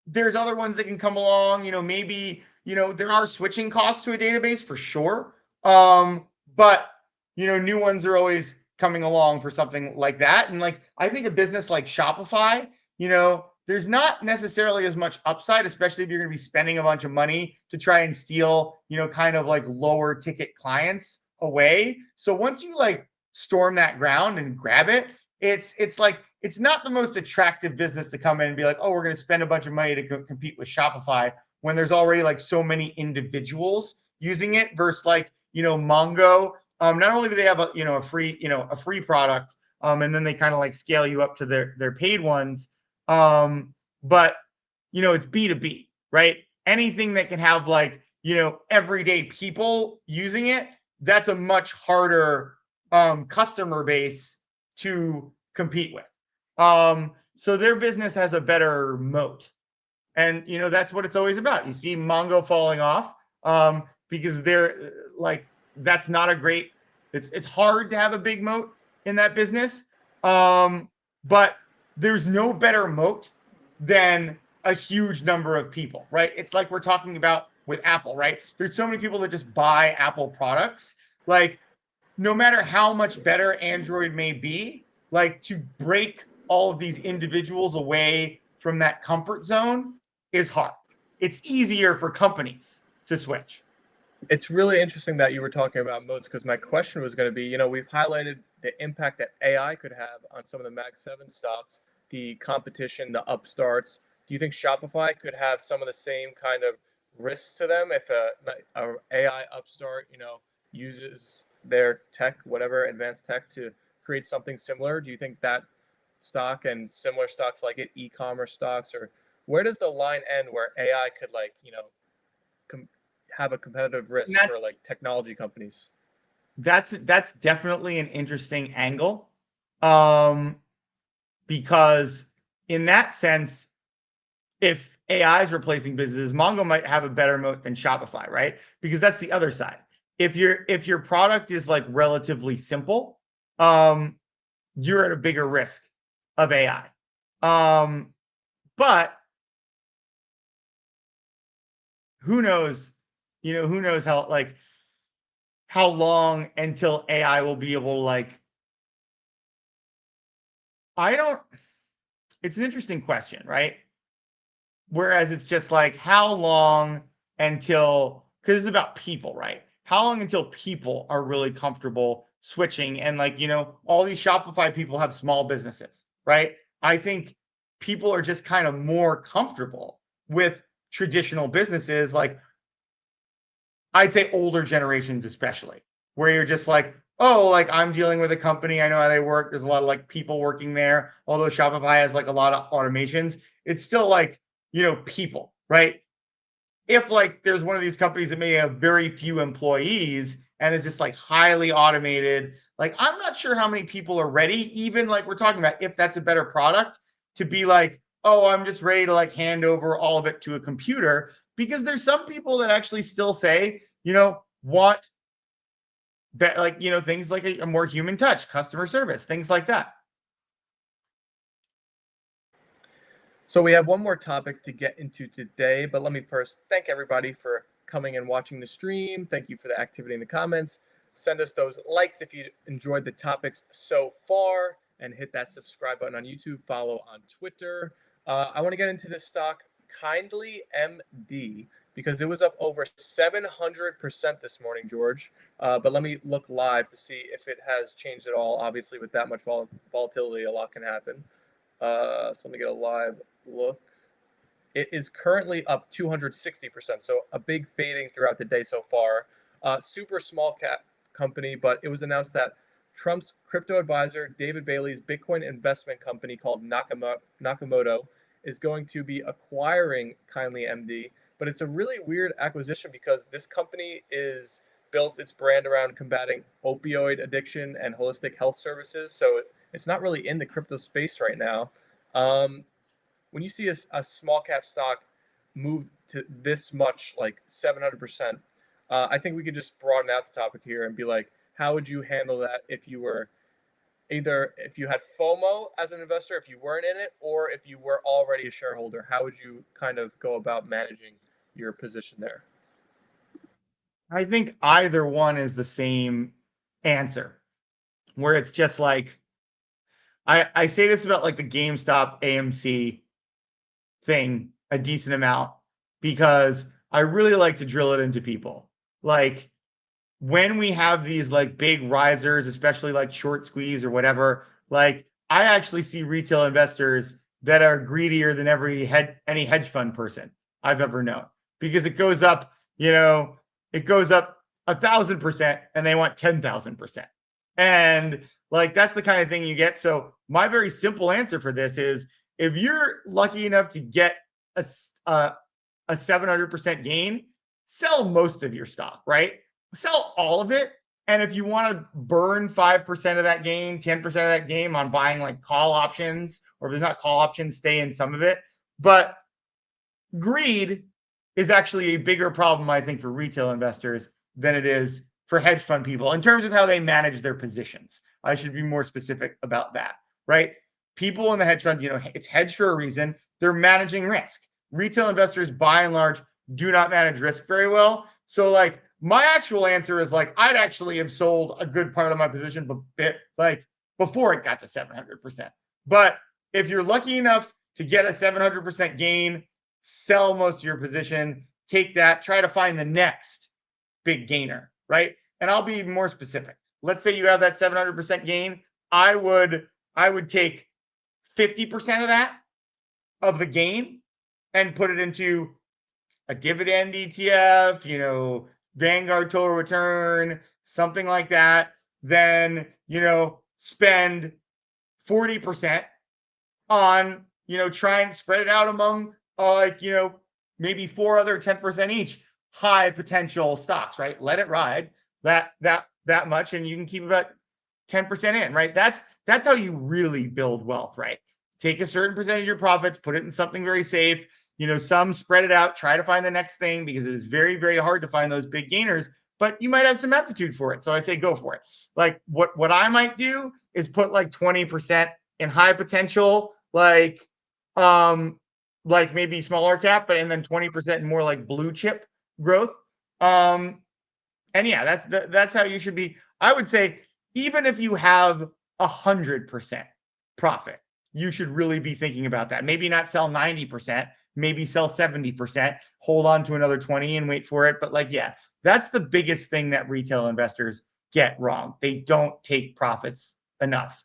there's other ones that can come along. Maybe there are switching costs to a database for sure. But new ones are always coming along for something like that. And like I think a business like Shopify, there's not necessarily as much upside, especially if you're going to be spending a bunch of money to try and steal, kind of like lower ticket clients away. So once you like storm that ground and grab it, it's like it's not the most attractive business to come in and be like, oh, we're going to spend a bunch of money to compete with Shopify when there's already like so many individuals using it versus like, Mongo. Not only do they have a free product, and then they kind of like scale you up to their paid ones, but it's B2B, right? Anything that can have like, everyday people using it, that's a much harder customer base to compete with. So their business has a better moat. And that's what it's always about. You see Mongo falling off, because they're like that's not a great. It's hard to have a big moat in that business, but there's no better moat than a huge number of people, right? It's like we're talking about with Apple, right? There's so many people that just buy Apple products. Like no matter how much better Android may be, like to break all of these individuals away from that comfort zone is hard. It's easier for companies to switch. It's really interesting that you were talking about moats because my question was going to be, we've highlighted the impact that AI could have on some of the Mag 7 stocks, the competition, the upstarts. Do you think Shopify could have some of the same kind of risks to them if a AI upstart, uses their tech, whatever advanced tech to create something similar? Do you think that stock and similar stocks like it, e-commerce stocks, or where does the line end where AI could like, com- have a competitive And risk that's for like technology companies? that's definitely an interesting angle. Um, because in that sense, if AI is replacing businesses, Mongo might have a better moat than Shopify, right? Because that's the other side. If your product is like relatively simple, you're at a bigger risk of AI. But who knows? Who knows how long until AI will be able to I don't. It's an interesting question, right? Whereas it's just like how long until, because it's about people, right? How long until people are really comfortable switching, and all these Shopify people have small businesses, right? I think people are just kind of more comfortable with traditional businesses, like I'd say older generations especially, where you're just like, oh, like I'm dealing with a company, I know how they work. There's a lot of like people working there. Although Shopify has like a lot of automations, it's still like, people, right? If like there's one of these companies that may have very few employees and is just like highly automated, like I'm not sure how many people are ready, even like we're talking about, if that's a better product, to be like, oh, I'm just ready to like hand over all of it to a computer. Because there's some people that actually still say, want that, like, things like a more human touch, customer service, things like that. So we have one more topic to get into today, but let me first thank everybody for coming and watching the stream. Thank you for the activity in the comments. Send us those likes if you enjoyed the topics so far, and hit that subscribe button on YouTube. Follow on Twitter. I want to get into this stock, Kindly MD, because it was up over 700% this morning, George. But let me look live to see if it has changed at all. Obviously, with that much volatility, a lot can happen. So let me get a live look. It is currently up 260%. So a big fading throughout the day so far. Super small cap company, but it was announced that Trump's crypto advisor, David Bailey's Bitcoin investment company called Nakamoto, is going to be acquiring Kindly MD. But it's a really weird acquisition because this company is built its brand around combating opioid addiction and holistic health services. So it's not really in the crypto space right now. Um, when you see a small cap stock move to this much, like 700%, I think we could just broaden out the topic here and be like, how would you handle that if you were either if you had FOMO as an investor, if you weren't in it, or if you were already a shareholder? How would you kind of go about managing your position there? I think either one is the same answer, where it's just like, I say this about like the GameStop AMC thing a decent amount, because I really like to drill it into people. Like when we have these like big risers, especially like short squeeze or whatever, like I actually see retail investors that are greedier than any hedge fund person I've ever known, because it goes up 1,000% and they want 10,000%. And like that's the kind of thing you get. So my very simple answer for this is, if you're lucky enough to get a, a 700% gain, sell most of your stock, right? Sell all of it. And if you want to burn 5% of that gain, 10% of that gain on buying like call options, or if there's not call options, stay in some of it. But greed is actually a bigger problem, I think, for retail investors than it is for hedge fund people in terms of how they manage their positions. I should be more specific about that, right? People in the hedge fund, it's hedged for a reason. They're managing risk. Retail investors, by and large, do not manage risk very well. So, like, my actual answer is like, I'd actually have sold a good part of my position before it got to 700%. But if you're lucky enough to get a 700% gain, sell most of your position, take that, try to find the next big gainer, right? And I'll be more specific. Let's say you have that 700% gain. I would take 50% of that, of the gain, and put it into a dividend ETF, Vanguard total return, something like that. Then, spend 40% on, try and spread it out among maybe 4 other 10% each high potential stocks, right? Let it ride that much, and you can keep about 10% in, right? That's how you really build wealth, right? Take a certain percentage of your profits, put it in something very safe, Some spread it out, try to find the next thing because it is very, very hard to find those big gainers, but you might have some aptitude for it. So I say go for it. Like what I might do is put like 20% in high potential, like maybe smaller cap, but and then 20% more like blue chip growth. And yeah, that's how you should be. I would say even if you have 100% profit, you should really be thinking about that. Maybe not sell 90%, maybe sell 70%, hold on to another 20 and wait for it. But like, yeah, that's the biggest thing that retail investors get wrong. They don't take profits enough.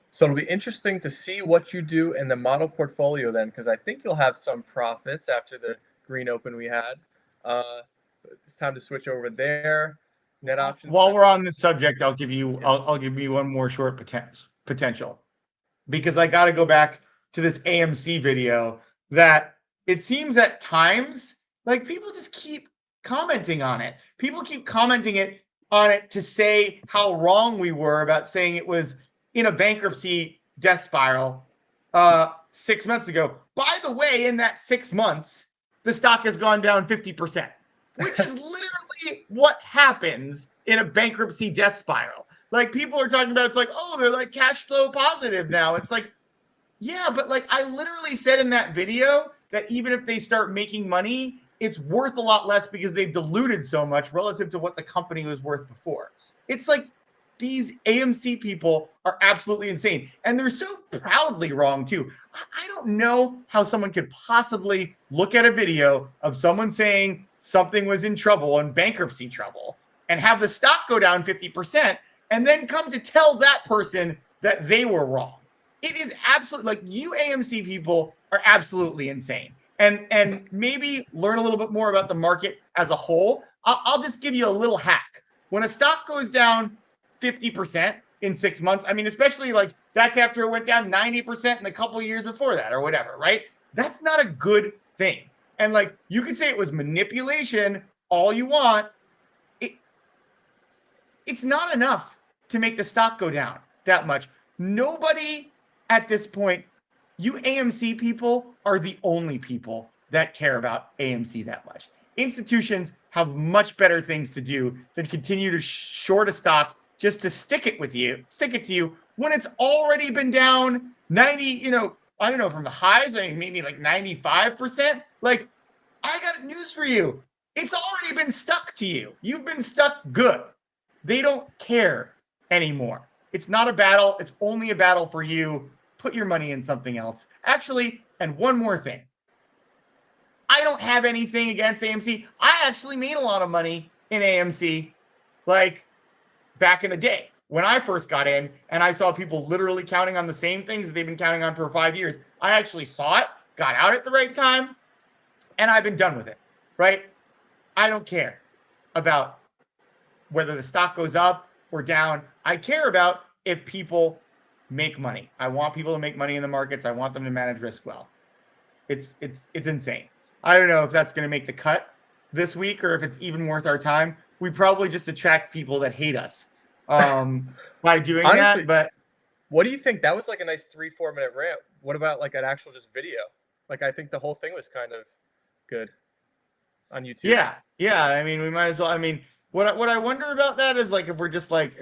So it'll be interesting to see what you do in the model portfolio then, because I think you'll have some profits after the green open we had. Uh, it's time to switch over there. Net options. While we're on this subject, Yeah. I'll give you one more short potential because I got to go back to this AMC video that it seems at times like people just keep commenting on it. People keep commenting on it to say how wrong we were about saying it was in a bankruptcy death spiral 6 months ago. By the way, in that 6 months, the stock has gone down 50%, which is literally what happens in a bankruptcy death spiral. Like people are talking about, it's like, oh, they're like cash flow positive now. It's like, yeah, but like I literally said in that video that even if they start making money, it's worth a lot less because they've diluted so much relative to what the company was worth before. It's like these AMC people are absolutely insane. And they're so proudly wrong, too. I don't know how someone could possibly look at a video of someone saying something was in trouble and bankruptcy trouble and have the stock go down 50% and then come to tell that person that they were wrong. It is absolutely like you AMC people are absolutely insane. And maybe learn a little bit more about the market as a whole. I'll just give you a little hack. When a stock goes down 50% in 6 months, I mean, especially like that's after it went down 90% in a couple of years before that or whatever, right? That's not a good thing. And like you could say it was manipulation all you want. It's not enough to make the stock go down that much. Nobody at this point, you AMC people are the only people that care about AMC that much. Institutions have much better things to do than continue to short a stock just to stick it to you when it's already been down 90, I don't know, from the highs, I mean, maybe like 95%. Like, I got news for you. It's already been stuck to you. You've been stuck good. They don't care anymore. It's not a battle. It's only a battle for you. Put your money in something else. Actually, and one more thing. I don't have anything against AMC. I actually made a lot of money in AMC like back in the day when I first got in and I saw people literally counting on the same things that they've been counting on for 5 years. I actually saw it, got out at the right time, and I've been done with it, right? I don't care about whether the stock goes up or down. I care about if people make money. I want people to make money in the markets. I want them to manage risk well. It's insane. I don't know if that's going to make the cut this week or if it's even worth our time. We probably just attract people that hate us by doing that. Honestly, But what do you think? That was like a nice 3-4 minute rant. What about like an actual just video? Like I think the whole thing was kind of good on YouTube. yeah. I mean, we might as well. I mean, what I wonder about that is like if we're just like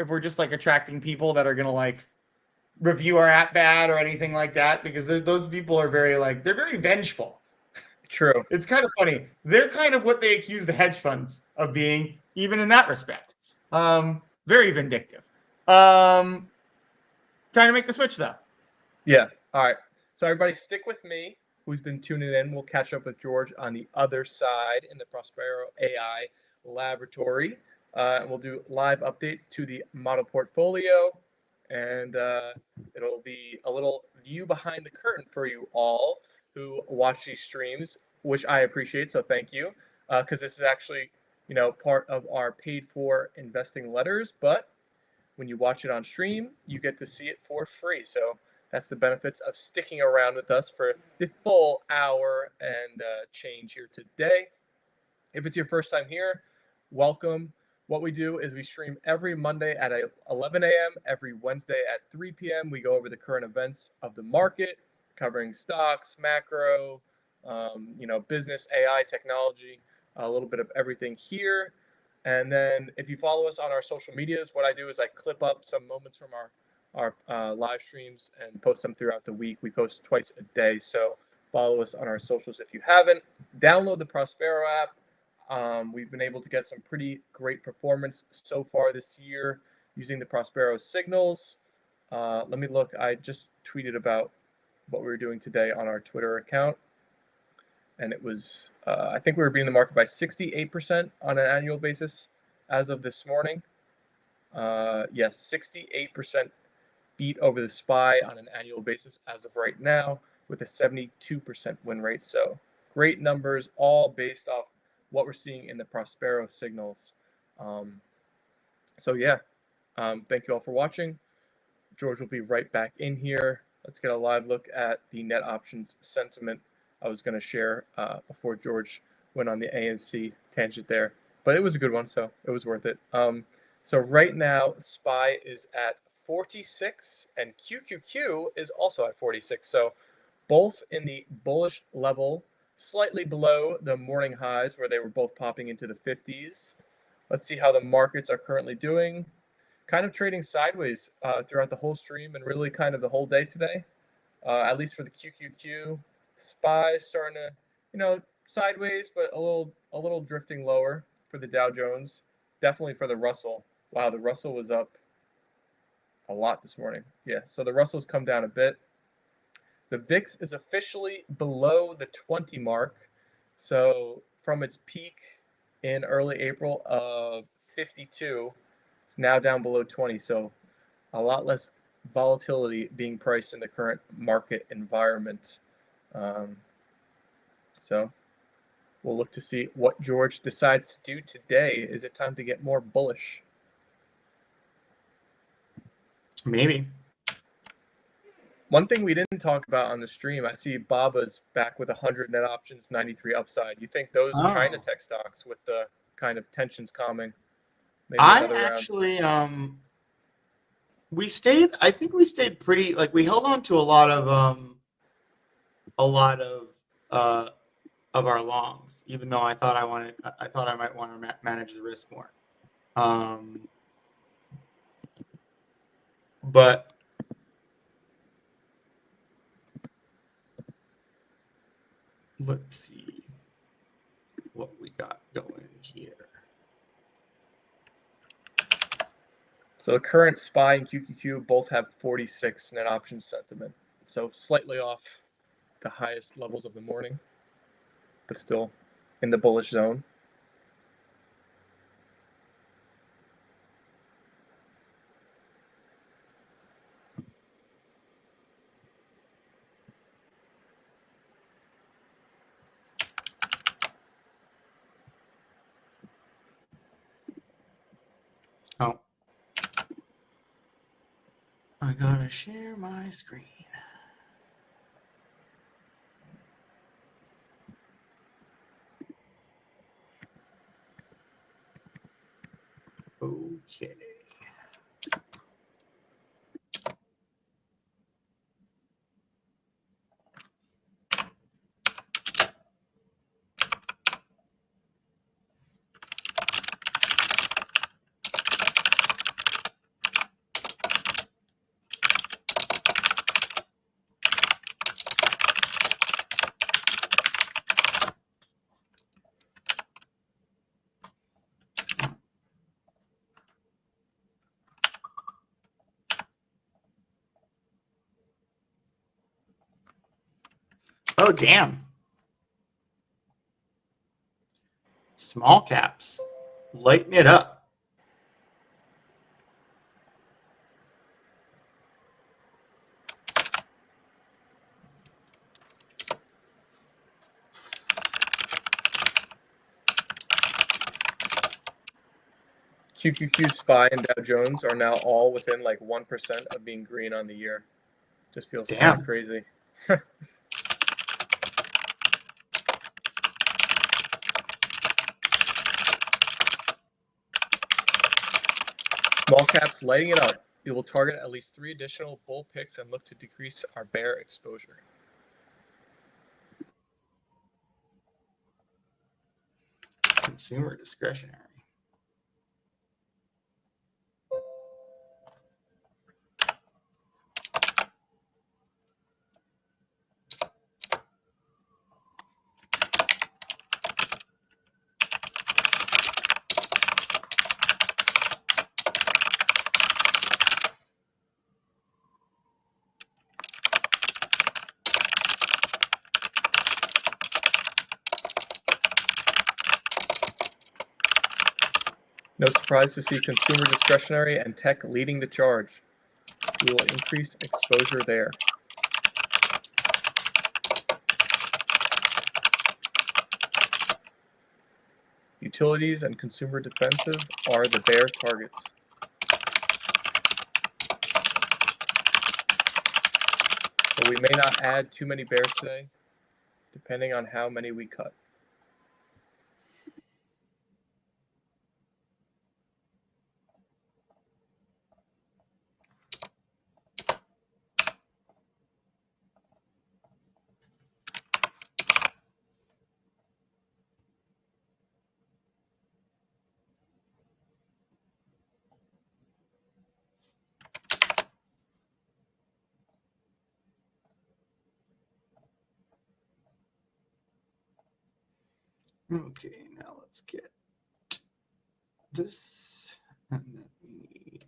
attracting people that are gonna like review our app bad or anything like that because those people are they're very vengeful. True. It's kind of funny. They're kind of what they accuse the hedge funds of being, even in that respect. Very vindictive. Trying to make the switch though. Yeah. All right. So everybody stick with me who's been tuning in. We'll catch up with George on the other side in the Prospero.ai laboratory. And we'll do live updates to the model portfolio. And it'll be a little view behind the curtain for you all who watch these streams, which I appreciate. So thank you. Because this is actually, part of our paid for investing letters. But when you watch it on stream, you get to see it for free. So that's the benefits of sticking around with us for the full hour and change here today. If it's your first time here, welcome. What we do is we stream every Monday at 11 a.m., every Wednesday at 3 p.m. We go over the current events of the market, covering stocks, macro, business, AI, technology, a little bit of everything here. And then if you follow us on our social medias, what I do is I clip up some moments from our live streams and post them throughout the week. We post twice a day, so follow us on our socials if you haven't. Download the Prospero app. We've been able to get some pretty great performance so far this year using the Prospero signals. Let me look. I just tweeted about what we were doing today on our Twitter account, and it was I think we were beating the market by 68% on an annual basis as of this morning. Yes, 68% beat over the SPY on an annual basis as of right now, with a 72% win rate. So great numbers, all based off what we're seeing in the Prospero signals. So yeah, thank you all for watching. George will be right back in here. Let's get a live look at the net options sentiment I was going to share before George went on the AMC tangent there. But it was a good one, so it was worth it. So right now, SPY is at 46, and QQQ is also at 46. So both in the bullish level, slightly below the morning highs where they were both popping into the 50s. Let's see how the markets are currently doing. Kind of trading sideways throughout the whole stream and really kind of the whole day today, at least for the QQQ. SPY starting to, sideways, but a little drifting lower for the Dow Jones. Definitely for the Russell. Wow, the Russell was up a lot this morning. Yeah, so the Russell's come down a bit. The VIX is officially below the 20 mark. So from its peak in early April of 52, it's now down below 20. So a lot less volatility being priced in the current market environment. So we'll look to see what George decides to do today. Is it time to get more bullish? Maybe. One thing we didn't talk about on the stream, I see Baba's back with 100 net options, 93 upside. You think those China tech stocks with the kind of tensions calming? Maybe another round? Actually, I think we stayed pretty, like, we held on to a lot of our longs, even though I thought I might want to manage the risk more. But let's see what we got going here. So the current SPY and QQQ both have 46 net option sentiment. So slightly off the highest levels of the morning, but still in the bullish zone. Oh, I gotta share my screen. Okay. Oh, damn. Small caps. Lighten it up. QQQ, SPY, and Dow Jones are now all within like 1% of being green on the year. Just feels kind of crazy. Small caps lighting it up. We will target at least 3 additional bull picks and look to decrease our bear exposure. consumer discretionary. No surprise to see consumer discretionary and tech leading the charge. We will increase exposure there. Utilities and consumer defensive are the bear targets. But we may not add too many bears today, depending on how many we cut. Okay, now let's get this, and then we need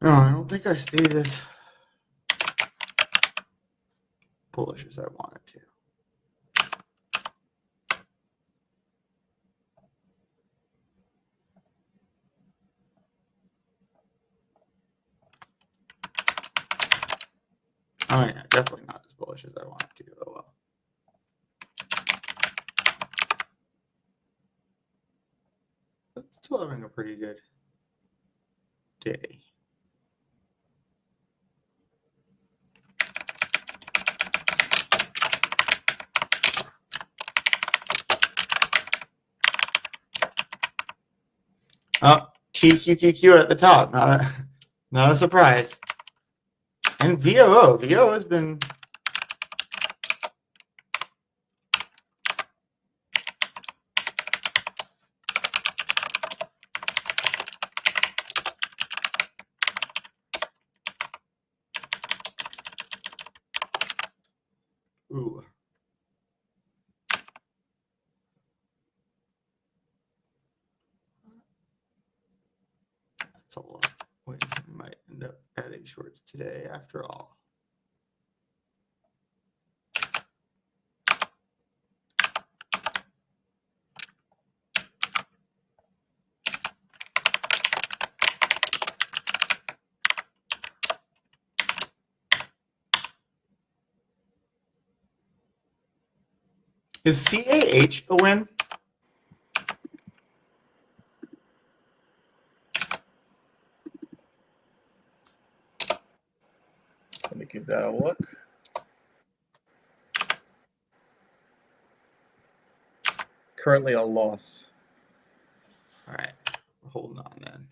no, I don't think I stayed as bullish as I wanted to. Oh yeah, definitely not as bullish as I wanted to. Oh well. But still having a pretty good day. Oh, TQQQ at the top. Not a surprise. And VOO. VOO has been ooh. That's a lot. We might end up adding shorts today after all. Is CAH a win? Let me give that a look. Currently a loss. All right, we're holding on then.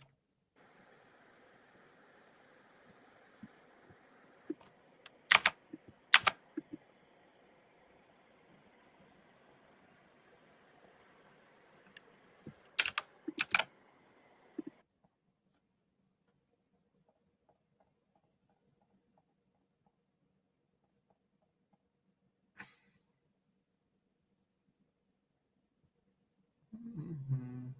Mhm.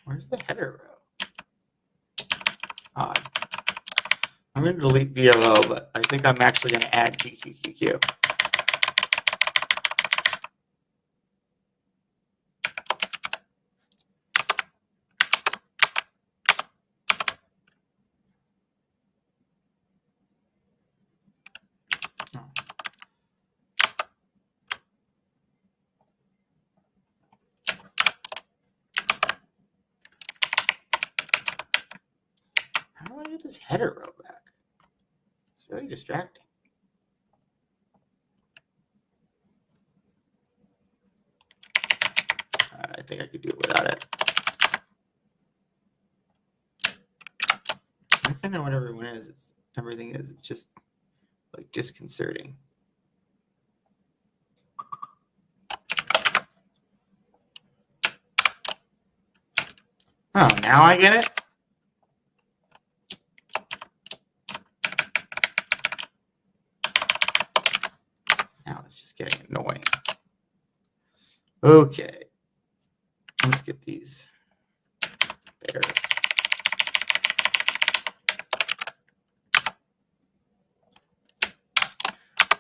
Where's the header row? Odd. I'm going to delete VOO, but I think I'm actually going to add GQQQ. I get this header row back? It's very distracting. I think I could do it without it. I kind of know what everyone is. Everything is. It's just like disconcerting. Oh, now I get it? Now it's just getting annoying. Okay. Let's get these bears.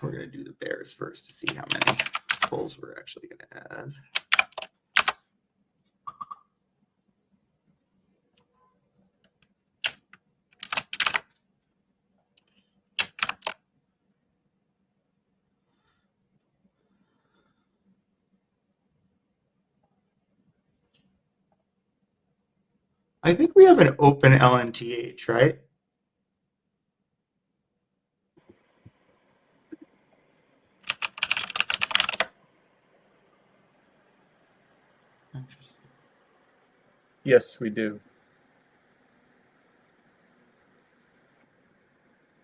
We're going to do the bears first to see how many pulls we're actually going to add. I think we have an open LNTH, right? Interesting. Yes, we do.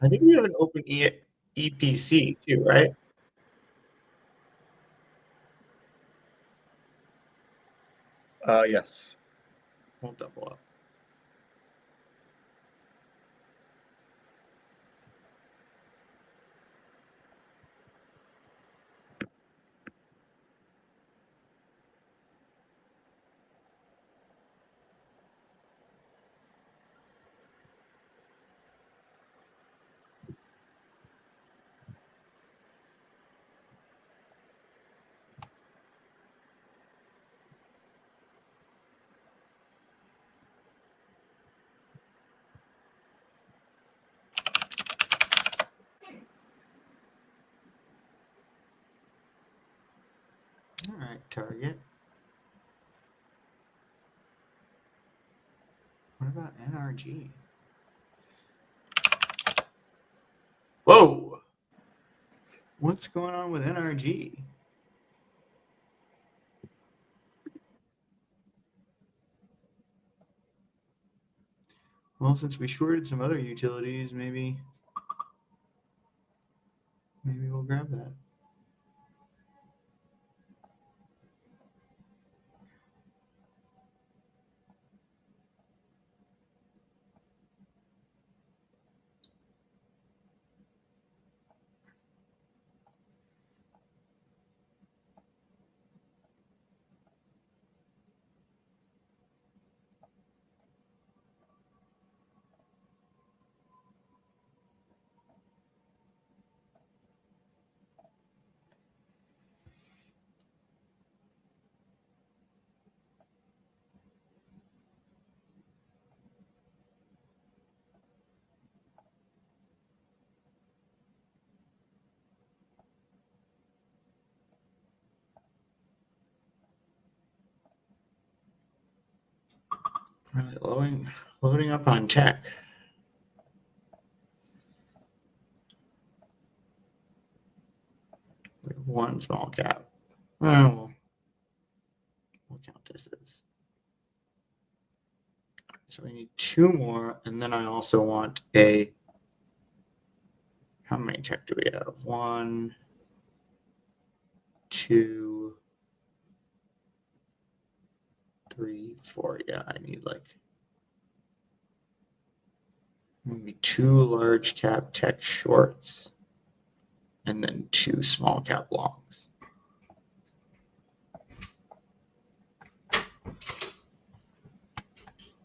I think we have an open EPC too, right? Yes. We'll double up. All right, target. What about NRG? Whoa! What's going on with NRG? Well, since we shorted some other utilities, maybe we'll grab that. All right, loading up on tech. We have one small cap. Oh, we'll count this as. So we need two more, and then I also want a. How many tech do we have? 1, 2, 3, 4. Yeah, I need like maybe 2 large cap tech shorts, and then 2 small cap longs.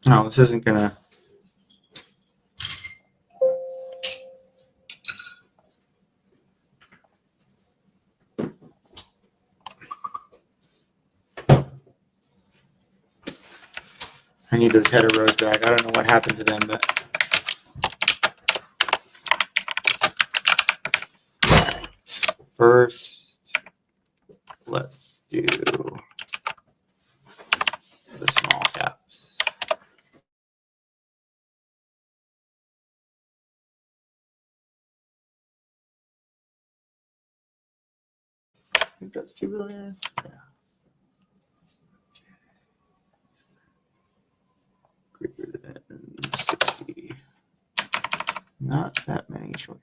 No, this isn't gonna. I need those header rows back. I don't know what happened to them, but. First, let's do the small caps. think that's 2 billion. Yeah. Greater than 60. Not that many choices.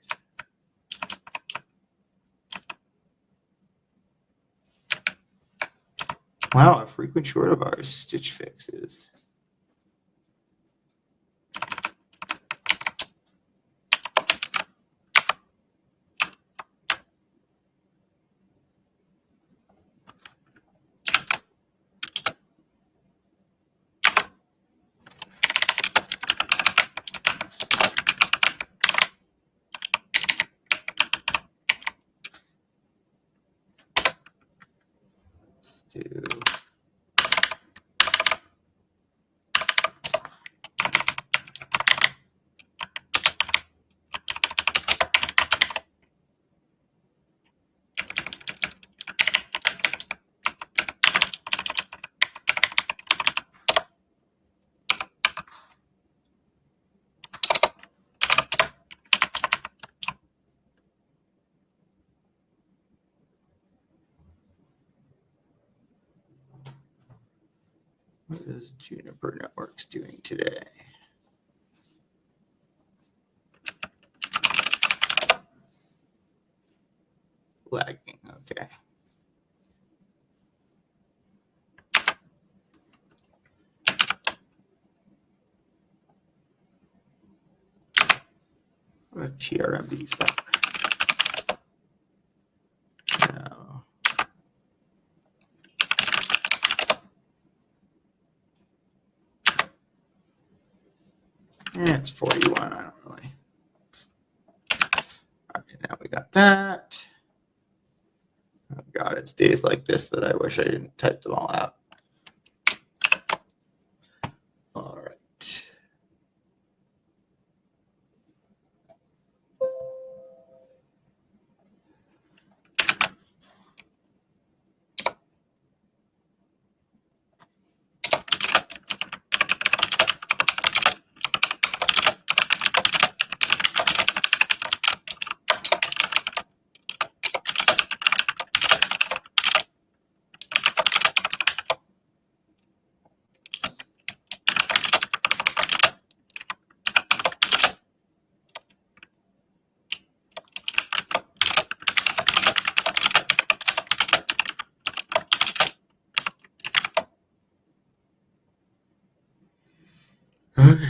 Wow, a frequent short of ours, Stitch Fixes. Let's do what is Juniper Networks doing today? Lagging, okay. What TRMB stock? No. It's 41. I don't really. Okay, now we got that. Oh God, it's days like this that I wish I didn't type them all out. All right. Okay.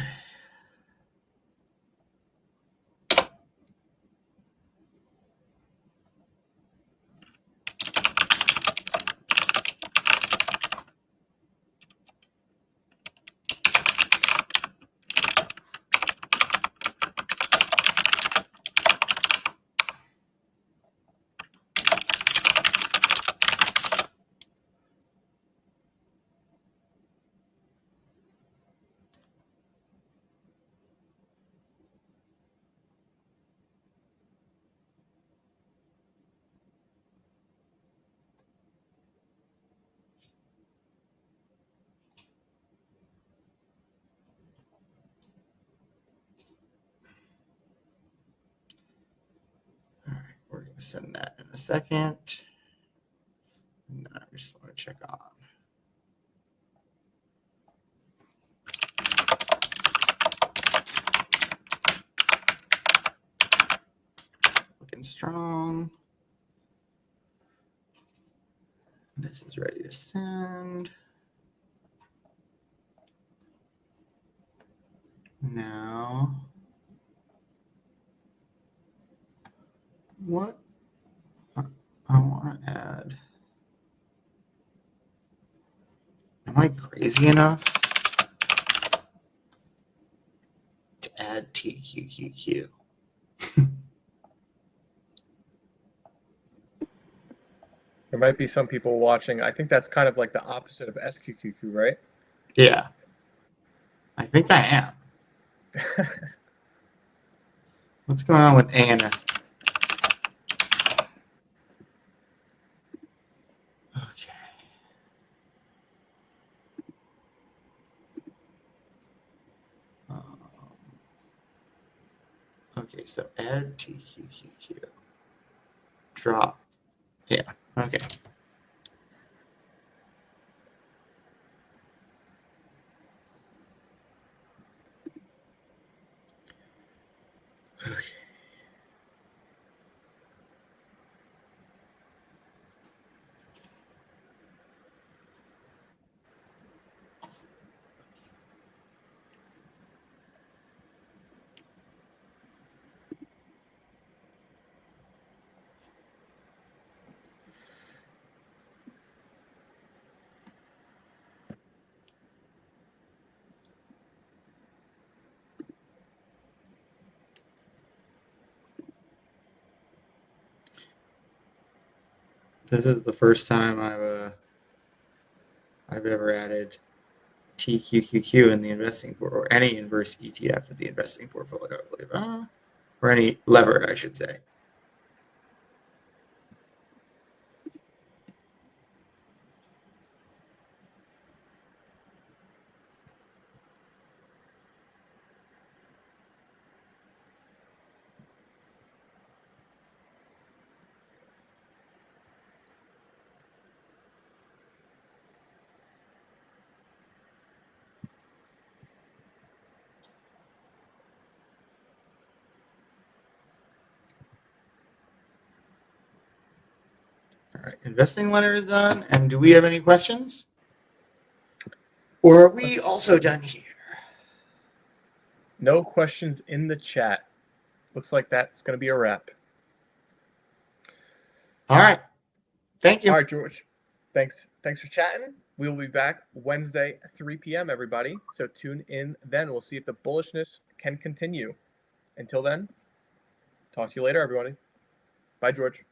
All right, we're going to send that in a second. And then I just want to check on. Looking strong. This is ready to send. Now, what I want to add. Am I crazy enough to add TQQQ? There might be some people watching. I think that's kind of like the opposite of SQQQ, right? Yeah, I think I am. What's going on with ANS? Okay. Okay, so add TQQQ. Drop. Yeah, Okay. This is the first time I've ever added TQQQ in the investing or any inverse ETF in the investing portfolio, I believe, or any levered, I should say. All right, investing letter is done. And do we have any questions? Or are we also done here? No questions in the chat. Looks like that's going to be a wrap. All right. Thank you. All right, George. Thanks for chatting. We will be back Wednesday, 3 p.m., everybody. So tune in then. We'll see if the bullishness can continue. Until then, talk to you later, everybody. Bye, George.